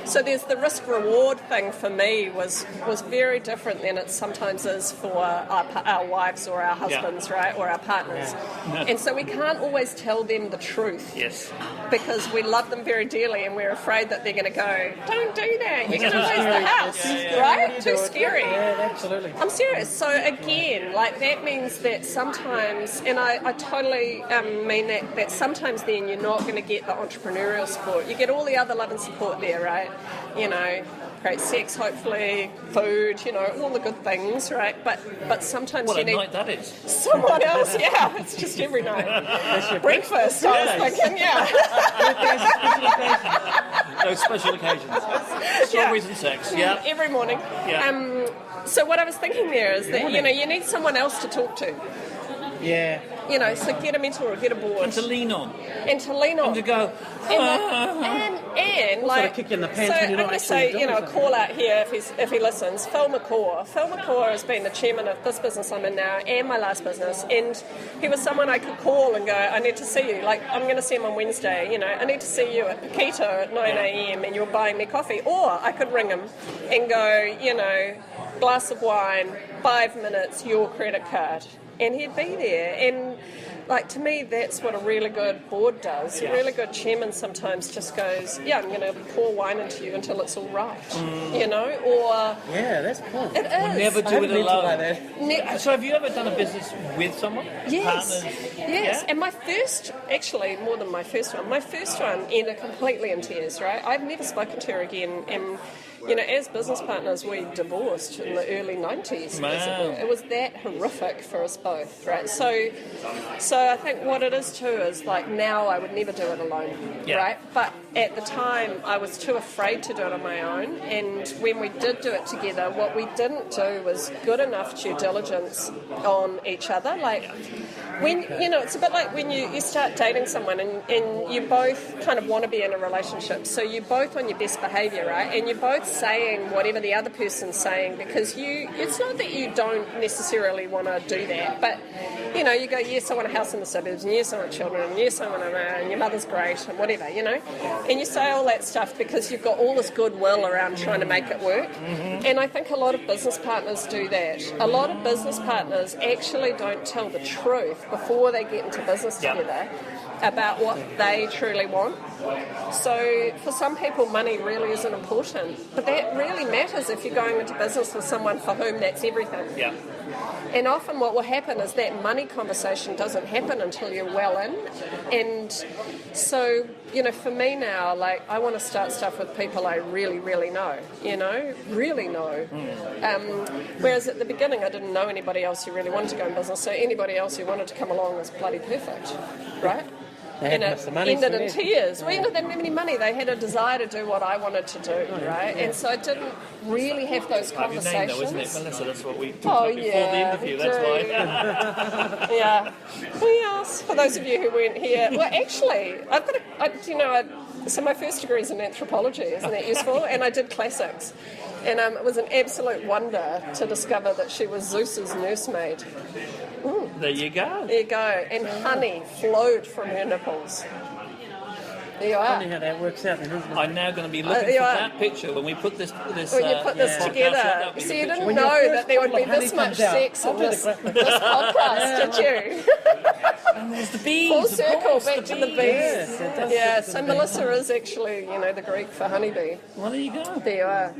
so there's the risk-reward thing for me was very different than it sometimes is for our wives or our husbands, right, or our partners. And so we can't always tell them the truth. Yes. Because we love them very dearly and we're afraid that they're going to go, don't do that, you're going to lose the house, right? Too scary. Yeah, absolutely. I'm serious. So again, like that means that sometimes, and I totally mean that sometimes then you're not going to get the entrepreneurial support. You get all the other love and support there, right? Great sex, hopefully, food, all the good things, right? But sometimes what you need night that is. someone else. Yeah, it's just every night. Breakfast, I was thinking, Those special occasions. Strawberries and sex, yeah. Every morning. Yeah. So what I was thinking there is that, you need someone else to talk to. Yeah. So get a mentor or get a board. And to lean on. And to go. And sort of kick you in the pants so when you're I'm not going to say, actually doing a call out here if he listens. Phil McCaw. Phil McCaw has been the chairman of this business I'm in now and my last business, and he was someone I could call and go, I need to see you. Like, I'm going to see him on Wednesday. I need to see you at Paquito at 9 a.m. and you're buying me coffee. Or I could ring him and go, glass of wine, 5 minutes, your credit card. And he'd be there. And, to me, that's what a really good board does. A really good chairman sometimes just goes, I'm going to pour wine into you until it's all right, or... Yeah, that's cool. It is. Never do it alone. Like that. So have you ever done a business with someone? Yes. Partners? Yes. Yeah? And my first, actually, more than my first one ended completely in tears, right? I've never spoken to her again. And, as business partners, we divorced in the early 90s. Wow. It was that horrific for us both, right? So I think what it is too is now I would never do it alone, right? But at the time I was too afraid to do it on my own, and when we did do it together, what we didn't do was good enough due diligence on each other. When it's a bit like when you start dating someone and you both kind of want to be in a relationship, so you're both on your best behaviour, right? And you're both saying whatever the other person's saying, because it's not that you don't necessarily want to do that, but you know, you go, yes, I want a house in the suburbs, and yes, I want children, and yes, I want to, and your mother's great, and whatever, you know. And you say all that stuff because you've got all this goodwill around trying to make it work. And I think a lot of business partners do that. A lot of business partners actually don't tell the truth before they get into business together about what they truly want. So for some people, money really isn't important, but that really matters if you're going into business with someone for whom that's everything. Yeah. And often what will happen is that money conversation doesn't happen until you're well in. And so, you know, for me now, like, I want to start stuff with people I really, really know, you know, really know. Whereas at the beginning, I didn't know anybody else who really wanted to go in business, so anybody else who wanted to come along was bloody perfect, right? And it ended in tears. Well, you know, they didn't have any money. They had a desire to do what I wanted to do, right? And so I didn't really have those conversations. Your name, though, isn't it, Melissa? That's what we talked about before the interview. That's why. Yeah. Yes. For those of you who weren't here, well, actually, I've got so my first degree is in anthropology. Isn't that useful? And I did classics. And it was an absolute wonder to discover that she was Zeus's nursemaid. There you go. There you go. And honey flowed from her nipples. There you are. Funny how that works out, then, isn't it? I'm now going to be looking for that picture when we put this. When you put this together, so you didn't When know your that there would be first this bottle of much honey sex comes in out, this I'll do podcast, did you? And there's the bees. Full of circle, course, back to the bees. Yes, it does Yeah, fit to so the Melissa is actually, you know, the Greek for honeybee. Well, there you go. There you are.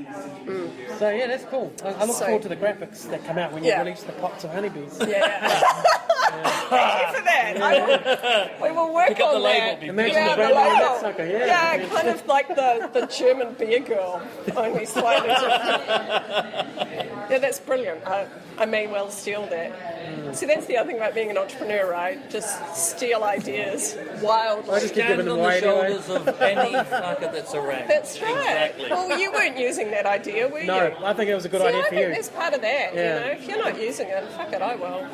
So yeah, that's cool. I look forward to the graphics that come out when you release the pots of honeybees. Yeah. Thank you for that. We will work Pick up on the label. that. Imagine Yeah, the brand the name label. that sucker, yeah. Yeah, kind of like the German beer girl, only slightly different. Yeah, that's brilliant. I may well steal that. See, that's the other thing about being an entrepreneur, right? Just steal ideas wildly. I just keep giving Stand them on the away anyway. shoulders of any fucker that's around. That's right. Exactly. Well, you weren't using that idea, were No, you? I think it was a good See, idea I for think you. that's part of that, Yeah. you know. If you're not using it, fuck it, I will.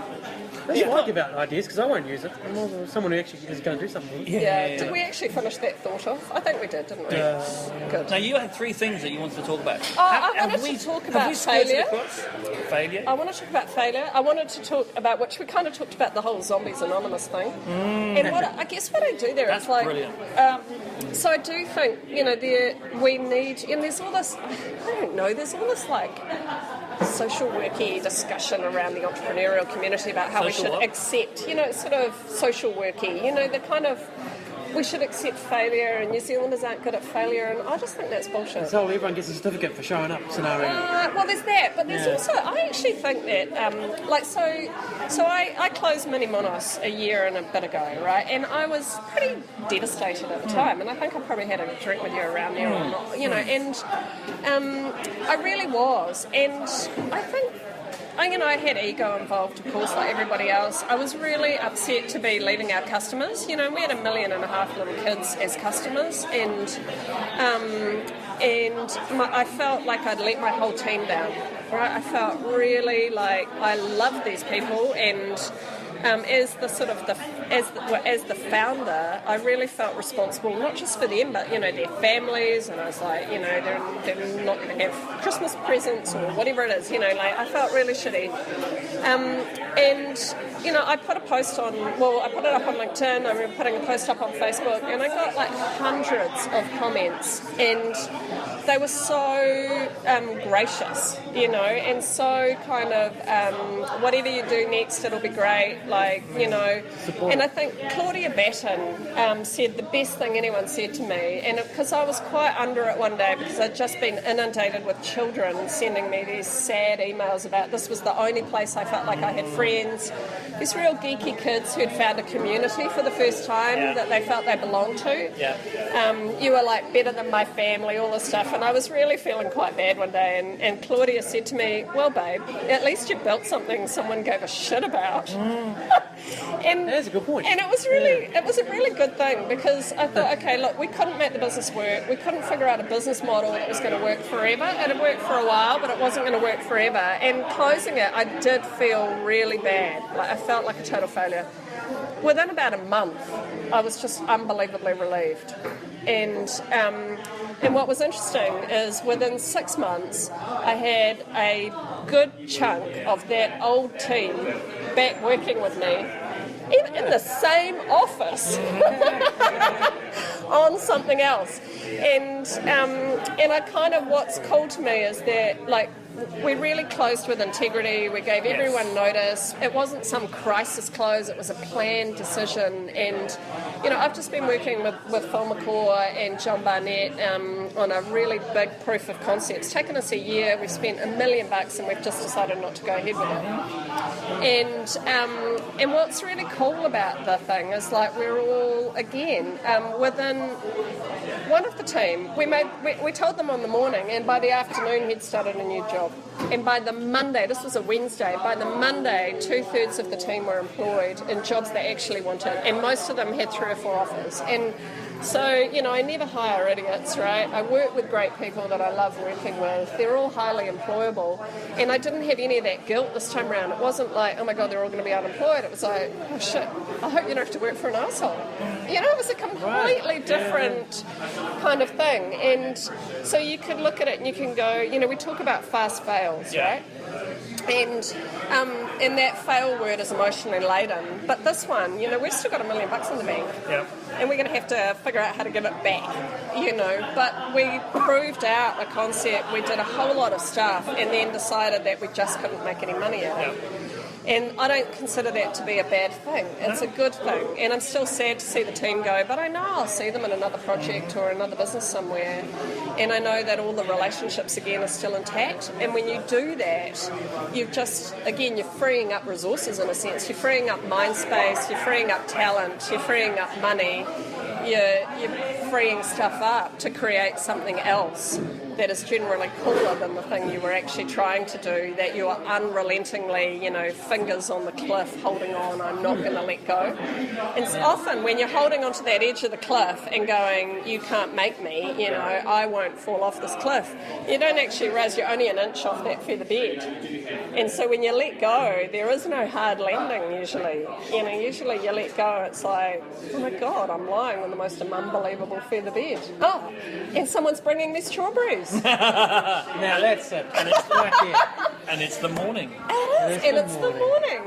That's what I give out ideas, because I won't use it. I'm more someone who actually is going to do something with it. Yeah. Did we actually finish that thought off? I think we did, didn't we? Good. Now, you had 3 things that you wanted to talk about. I wanted to talk about failure. Failure? I want to talk about failure. I wanted to talk about, which we kind of talked about, the whole Zombies Anonymous thing. And I guess what I do there That's is like... brilliant. So I do think, you know, we need... And there's all this... I don't know, there's all this, like, social worky discussion around the entrepreneurial community about how Social we should what? accept, you know, sort of social worky, you know, the kind of... We should accept failure, and New Zealanders aren't good at failure, and I just think that's bullshit. So everyone gets a certificate for showing up scenario. Well, there's that, but there's also, I actually think that, I closed Mini Monos a year and a bit ago, right? And I was pretty devastated at the time, and I think I probably had a drink with you around there or not, you know, and I really was, and I think, you know, I had ego involved, of course, like everybody else. I was really upset to be leaving our customers. You know, we had 1.5 million little kids as customers, and I felt like I'd let my whole team down. Right? I felt really like I loved these people, and as the founder, I really felt responsible, not just for them, but, you know, their families, and I was like, you know, they're not going to have Christmas presents or whatever it is, you know, like, I felt really shitty. And, you know, I put a post on, I put it up on LinkedIn, I remember putting a post up on Facebook, and I got like hundreds of comments, and they were so gracious, you know, and so kind of, whatever you do next, it'll be great, like, you know. And I think Claudia Batten said the best thing anyone said to me, and because I was quite under it one day because I'd just been inundated with children sending me these sad emails about this was the only place I felt like I had friends, these real geeky kids who'd found a community for the first time that they felt they belonged to. You were like better than my family, all this stuff, and I was really feeling quite bad one day, and Claudia said to me, well babe, at least you built something someone gave a shit about. And That's a good point. And it was a really good thing, because I thought, okay, look, we couldn't make the business work. We couldn't figure out a business model that was going to work forever. It had worked for a while, but it wasn't going to work forever. And closing it, I did feel really bad. Like, I felt like a total failure. Within about a month, I was just unbelievably relieved. And what was interesting is within 6 months, I had a good chunk of that old team back working with me, even in the same office, on something else. And I kind of, what's cool to me is that, like, we really closed with integrity. We gave everyone notice. It wasn't some crisis close. It was a planned decision. And, you know, I've just been working with Phil McCaw and John Barnett on a really big proof of concept. It's taken us a year. We've spent $1 million and we've just decided not to go ahead with it. And what's really cool about the thing is, like, we're all, again, within one of the team, we told them on the morning, and by the afternoon he'd started a new job. And by the Monday, this was a Wednesday, by the Monday 2/3 of the team were employed in jobs they actually wanted, and most of them had 3 or 4 offers. And so, you know, I never hire idiots, right? I work with great people that I love working with. They're all highly employable. And I didn't have any of that guilt this time around. It wasn't like, oh my God, they're all going to be unemployed. It was like, oh shit, I hope you don't have to work for an asshole. You know, it was a completely different kind of thing. And so you can look at it and you can go, you know, we talk about fast fails, right? And that fail word is emotionally laden. But this one, you know, we've still got $1 million in the bank. Yep. And we're going to have to figure out how to give it back, you know. But we proved out a concept, we did a whole lot of stuff, and then decided that we just couldn't make any money out of it. And I don't consider that to be a bad thing. It's a good thing. And I'm still sad to see the team go, but I know I'll see them in another project or another business somewhere. And I know that all the relationships, again, are still intact. And when you do that, you've just, again, you're freeing up resources in a sense. You're freeing up mind space, you're freeing up talent, you're freeing up money, you're freeing stuff up to create something else that is generally cooler than the thing you were actually trying to do, that you are unrelentingly, you know, fingers on the cliff, holding on, I'm not going to let go. And often when you're holding onto that edge of the cliff and going, you can't make me, you know, I won't fall off this cliff, you don't actually rise, you're only an inch off that feather bed. And so when you let go, there is no hard landing usually. You know, usually you let go, it's like, oh my God, I'm lying on the most unbelievable feather bed. Oh, and someone's bringing me strawberries. Now that's it. And it's right there. And it's the morning. It is, and it's the morning.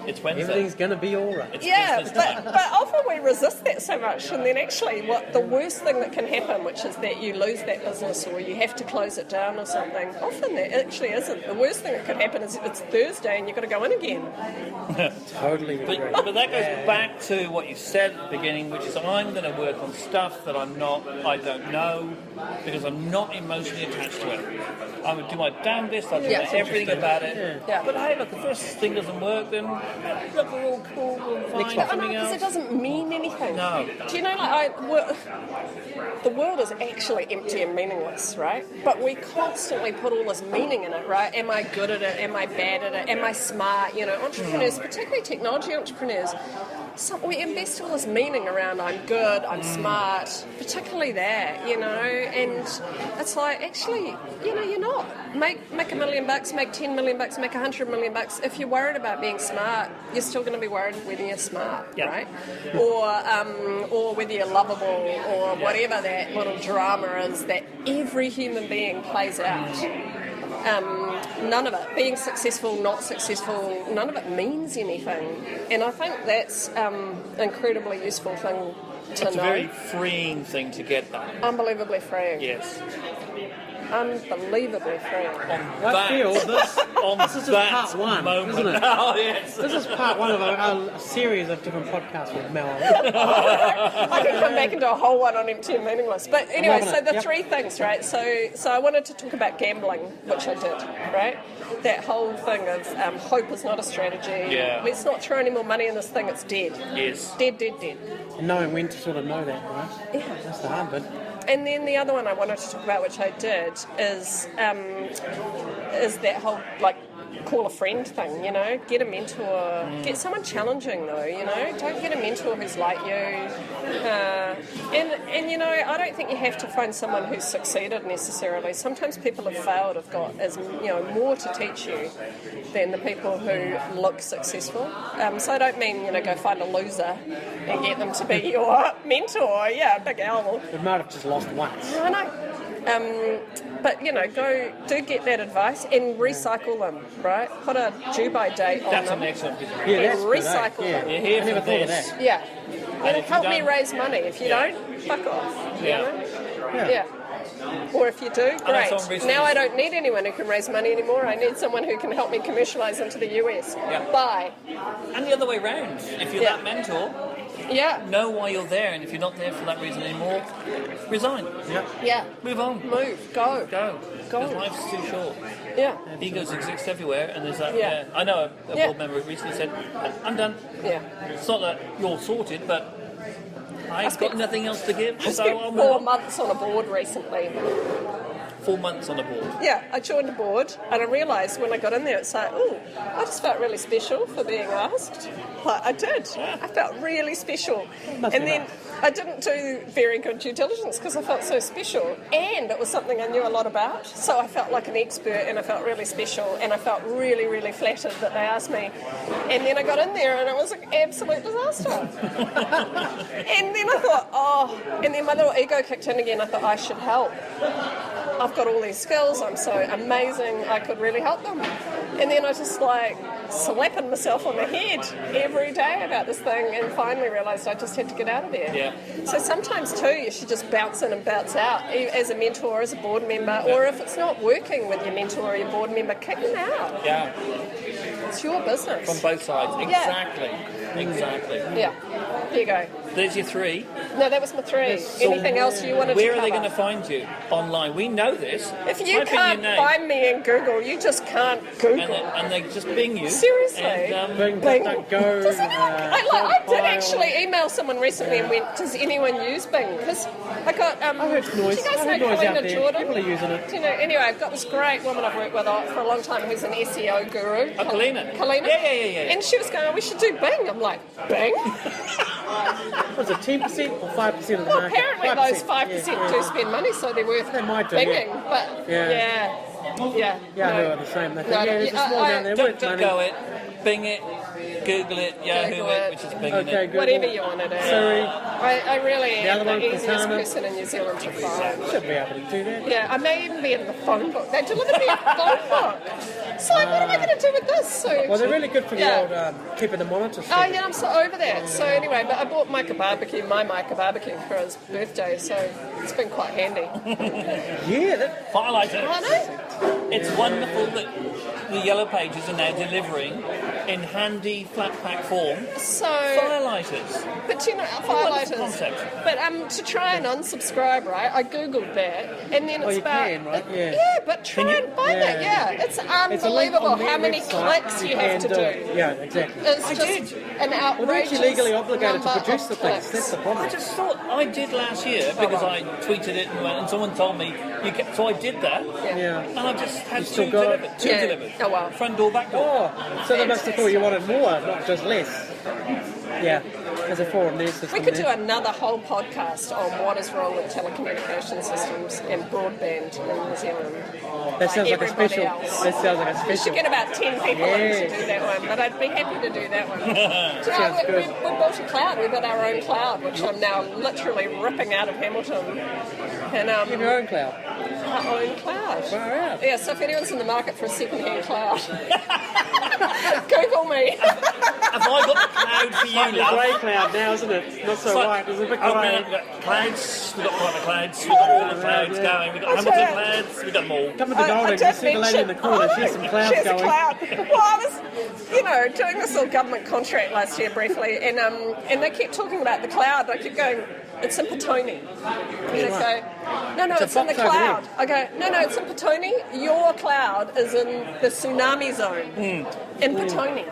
It's Wednesday. Everything's going to be all right. It's Yeah, business time. but often we resist that so much, and then actually what the worst thing that can happen, which is that you lose that business or you have to close it down or something, often that actually isn't. The worst thing that could happen is it's Thursday and you've got to go in again. Totally agree. But that goes back to what you said at the beginning, which is I'm going to work on stuff that I don't know, because I'm not emotionally attached to it. I would do my damnedest, I'll do everything about it. Yeah. But hey, look, if this thing doesn't work, then look, we're all cool, we'll find something Because else. it doesn't mean anything. No. Do you know, the world is actually empty and meaningless, right? But we constantly put all this meaning in it, right? Am I good at it? Am I bad at it? Am I smart? You know, entrepreneurs, particularly technology entrepreneurs, we invest all this meaning around I'm good, I'm smart, particularly that, you know, and it's like, actually, you know, you're not. Make $1 million, make $10 million, make $100 million. If you're worried about being smart, you're still going to be worried whether you're smart, right? Or whether you're lovable, or whatever that little drama is that every human being plays out. None of it, being successful, not successful, none of it means anything. And I think that's an incredibly useful thing to know. It's a very freeing thing to get that. Unbelievably freeing. Yes. Unbelievably freeing. I feel this is just part one, moment. isn't it? Oh, yes. This is part one of a series of different podcasts with Mel. I can come back and do a whole one on empty and meaningless. But anyway, so the three things, right? So I wanted to talk about gambling, which I did, right? That whole thing of hope is not a strategy. Yeah. Let's not throw any more money in this thing, it's dead. Yes. Dead. And knowing when to sort of know that, right? Yeah. That's the hard bit. And then the other one I wanted to talk about, which I did, is that whole, like, call a friend thing, you know. Get a mentor. Get someone challenging, though, you know. Don't get a mentor who's like you. And you know, I don't think you have to find someone who's succeeded necessarily. Sometimes people have failed have got more to teach you than the people who look successful. So I don't mean, go find a loser and get them to be your mentor. Yeah, big L. It might have just lost once. I know. But, do get that advice and recycle them, right? Put a due-by date on That's them. an excellent piece of Yeah, advice. that's recycle good, eh? them. You're here I never for thought of this. that. Yeah. And It'll if you help me don't- raise money. If you don't, fuck off. Yeah. You know? Yeah. Or if you do, I great. saw recently- Now I don't need anyone who can raise money anymore. I need someone who can help me commercialise into the US. Yeah. Bye. And the other way round. If you're Yeah. that mentor, Yeah. know why you're there, and if you're not there for that reason anymore, resign. Yeah. Move on. Move. Go. Go. Go. Because life's too short. Yeah. Egos exist everywhere, and there's that. Yeah. I know a Yeah. board member recently said, "I'm done." Yeah. It's not that you're sorted, but I've spent- got nothing else to give, I so spent I'll 4 move on. months on a board recently. 4 months on a board. Yeah, I joined a board and I realised when I got in there, it's like, oh, I just felt really special for being asked. Like, I did. I felt really special. And then I didn't do very good due diligence because I felt so special. And it was something I knew a lot about. So I felt like an expert and I felt really special and I felt really, really flattered that they asked me. And then I got in there and it was an absolute disaster. And then I thought, and then my little ego kicked in again. I thought, I should help. I've got all these skills, I'm so amazing, I could really help them. And then I just slapping myself on the head every day about this thing and finally realised I just had to get out of there. Yeah. So sometimes too you should just bounce in and bounce out as a mentor, as a board member, or if it's not working with your mentor or your board member, kick them out. Yeah. It's your business. From both sides. Exactly. Exactly. Yeah. There you go. There's your 3. No, that was my 3. Anything else you wanted Where to are they cover? going to find you? Online. We know this. If you Type in can't your name, find me in Google, you just can't Google. and they just bing you. Seriously? And, Bing, Bing. DuckDuckGo, Does anyone, I did File. actually email someone recently and went, does anyone use Bing? Because I got, I heard noise. do you guys I know heard noise out Kalina there. Jordan? People are using it. Do you know, anyway, I've got this great woman I've worked with for a long time who's an SEO guru. Oh, Kalina. Kalina? Yeah. And she was going, we should do Bing. I'm like, Bing? Was it 10% or 5% of the Well, market? apparently those 5% do spend money, so they're worth They might do, binging. yeah. But, Yeah. yeah. Yahoo no. are the same. They think, No, there's a small amount there, worth money. DuckDuckGo it, Bing it, Google it, Yahoo Google it, it. which is binging Okay, it. Google. Whatever you want to do. Siri. I really The other am the one, easiest Cortana. person in New Zealand to find. Should be able to do that. Yeah, I may even be in the phone book. They delivered me a phone book. So what am I going to do with this? So, Well, they're really good for the Yeah. old keeping the monitor Oh straight. yeah, I'm so over that. So anyway, but I bought my Micah barbecue for his birthday, so it's been quite handy. Yeah, that, Highlighter. I know. It's wonderful that the Yellow Pages are now delivering in handy flat pack form So, firelighters. but you know, wonderful firelighters. concept. But to try and unsubscribe, right? I googled that, and then it's you about can, right? Yeah. Yeah, but try and find it. Yeah. Yeah, it's it's a link unbelievable on their how many website. clicks you have to can do. Yeah, exactly. It's I just did. an outrageous Well, they're actually legally obligated to number produce of the things. clicks. That's the problem. I just thought I did last year because I tweeted it and someone told me so I did that. Yeah. And I just had still two got it? delivered. Two Yeah. delivered. Oh, wow. Front door, back door. Oh, so they must have thought you wanted more, not just less. Yeah, there's a forum there system We could do there. another whole podcast on what is wrong with telecommunication systems and broadband in New Zealand. That sounds like a everybody special. else. That sounds like a We should special. get about 10 people in to Yes. do that one, but I'd be happy to do that one. Sounds we good. built a cloud. We built our own cloud, which I'm now literally ripping out of Hamilton. And In your own cloud. our own cloud. Far out. Yeah, so if anyone's in the market for a second-hand cloud, Google me. Have I got the cloud for you, love? Grey cloud now, isn't it? Not so It's like- white. It's a bit Oh, grey. we've got clouds, we've got private clouds, we've got all the clouds Yeah. going, we've got That's Hamilton right. clouds, we've got them all. Come with the golden. You see the lady in the corner. She has some clouds she has going. A cloud. Well, I was, doing this little government contract last year briefly, and they kept talking about the cloud. I kept going, it's in Petone. And they go, no, it's in the box over cloud. I go, no, it's in Petone. Your cloud is in the tsunami zone in Petone.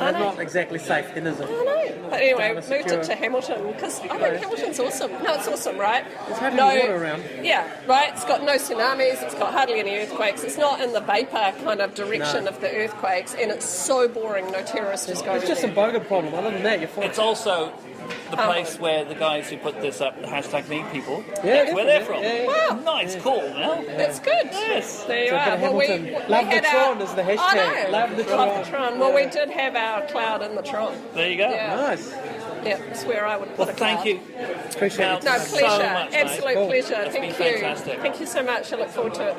That's not exactly safe then, is it? I know. But anyway, Down a moved secure- it to Hamilton because I think Hamilton's awesome. No, it's awesome, right? There's hardly any water around. Yeah, right. It's got no tsunamis. It's got hardly any earthquakes. It's not in the vapour kind of direction of the earthquakes, and it's so boring. No terrorists going It's just there. a bogan problem. Other than that, you're fine. It's also the place where the guys who put this up, the hashtag meet people, Yeah, that's where they're from. yeah, yeah. Wow, nice, cool, Mel. That's good. Yes. There you So a bit are. of Well, Hamilton. Love the had Tron is the hashtag. I know. Love the Love the Tron. Tron. Well, we did have our cloud in the Tron. There you go. Yeah. Nice. Yeah, it's where I would put Well, a cloud. thank you. Appreciate Mel, it. No, so pleasure. much, mate. Absolute Cool. pleasure. It's Thank been you. fantastic. Thank you so much. I look forward to it.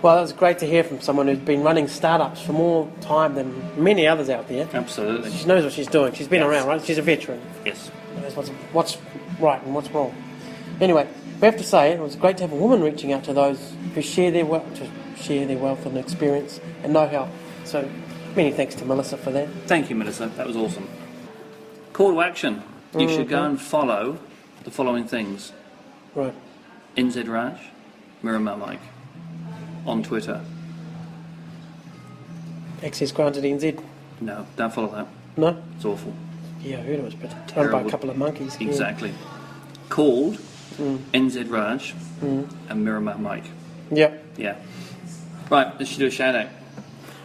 Well, it was great to hear from someone who's been running startups for more time than many others out there. Absolutely. She knows what she's doing. She's been around, right? She's a veteran. Yes. Knows what's right and what's wrong. Anyway, we have to say it was great to have a woman reaching out to those who share their wealth and experience and know-how. So, many thanks to Melissa for that. Thank you, Melissa. That was awesome. Call to action. You should go and follow the following things. Right. NZ Raj, Miramar Mike. On Twitter. Access granted NZ. No, don't follow that. No? It's awful. Yeah, I heard it was, but run by a Terrible. couple of monkeys. Yeah. Exactly. Called NZ Raj and Miramar Mike. Yep. Yeah. Right, let's do a shout out.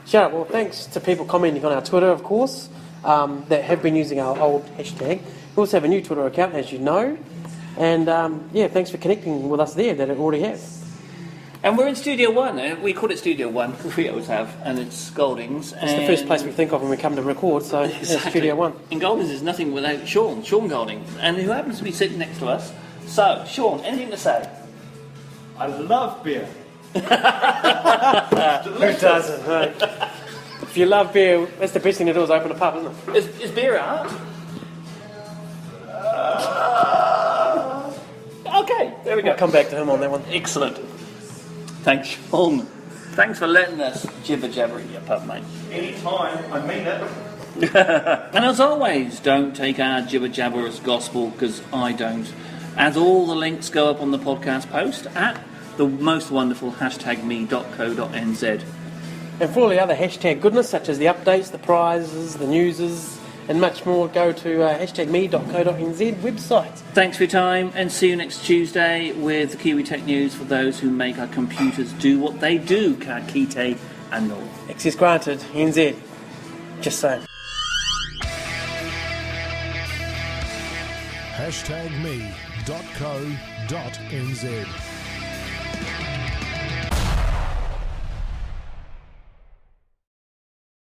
Shout out. Well, thanks to people commenting on our Twitter, of course, that have been using our old hashtag. We also have a new Twitter account, as you know. And, thanks for connecting with us there that it already has. And we're in Studio One. We call it Studio One, we always have, and it's Goldings. It's the first place we think of when we come to record, so yeah, Studio One. In Goldings is nothing without Sean Golding, and who happens to be sitting next to us. So, Sean, anything to say? I love beer. Who doesn't, right? If you love beer, that's the best thing to do is open a pub, isn't it? Is beer art? Okay, there we go. We'll come back to him on that one. Excellent. Thanks, Sean. Thanks for letting us jibber jabber in your pub, mate. Anytime, I mean it. And as always, don't take our jibber jabber as gospel, because I don't. As all the links go up on the podcast post at the most wonderful hashtagme.co.nz. And for all the other hashtag goodness, such as the updates, the prizes, the newses, and much more, go to hashtagme.co.nz website. Thanks for your time, and see you next Tuesday with the Kiwi Tech News for those who make our computers do what they do, ka kite and all. Access granted, NZ. Just saying. hashtagme.co.nz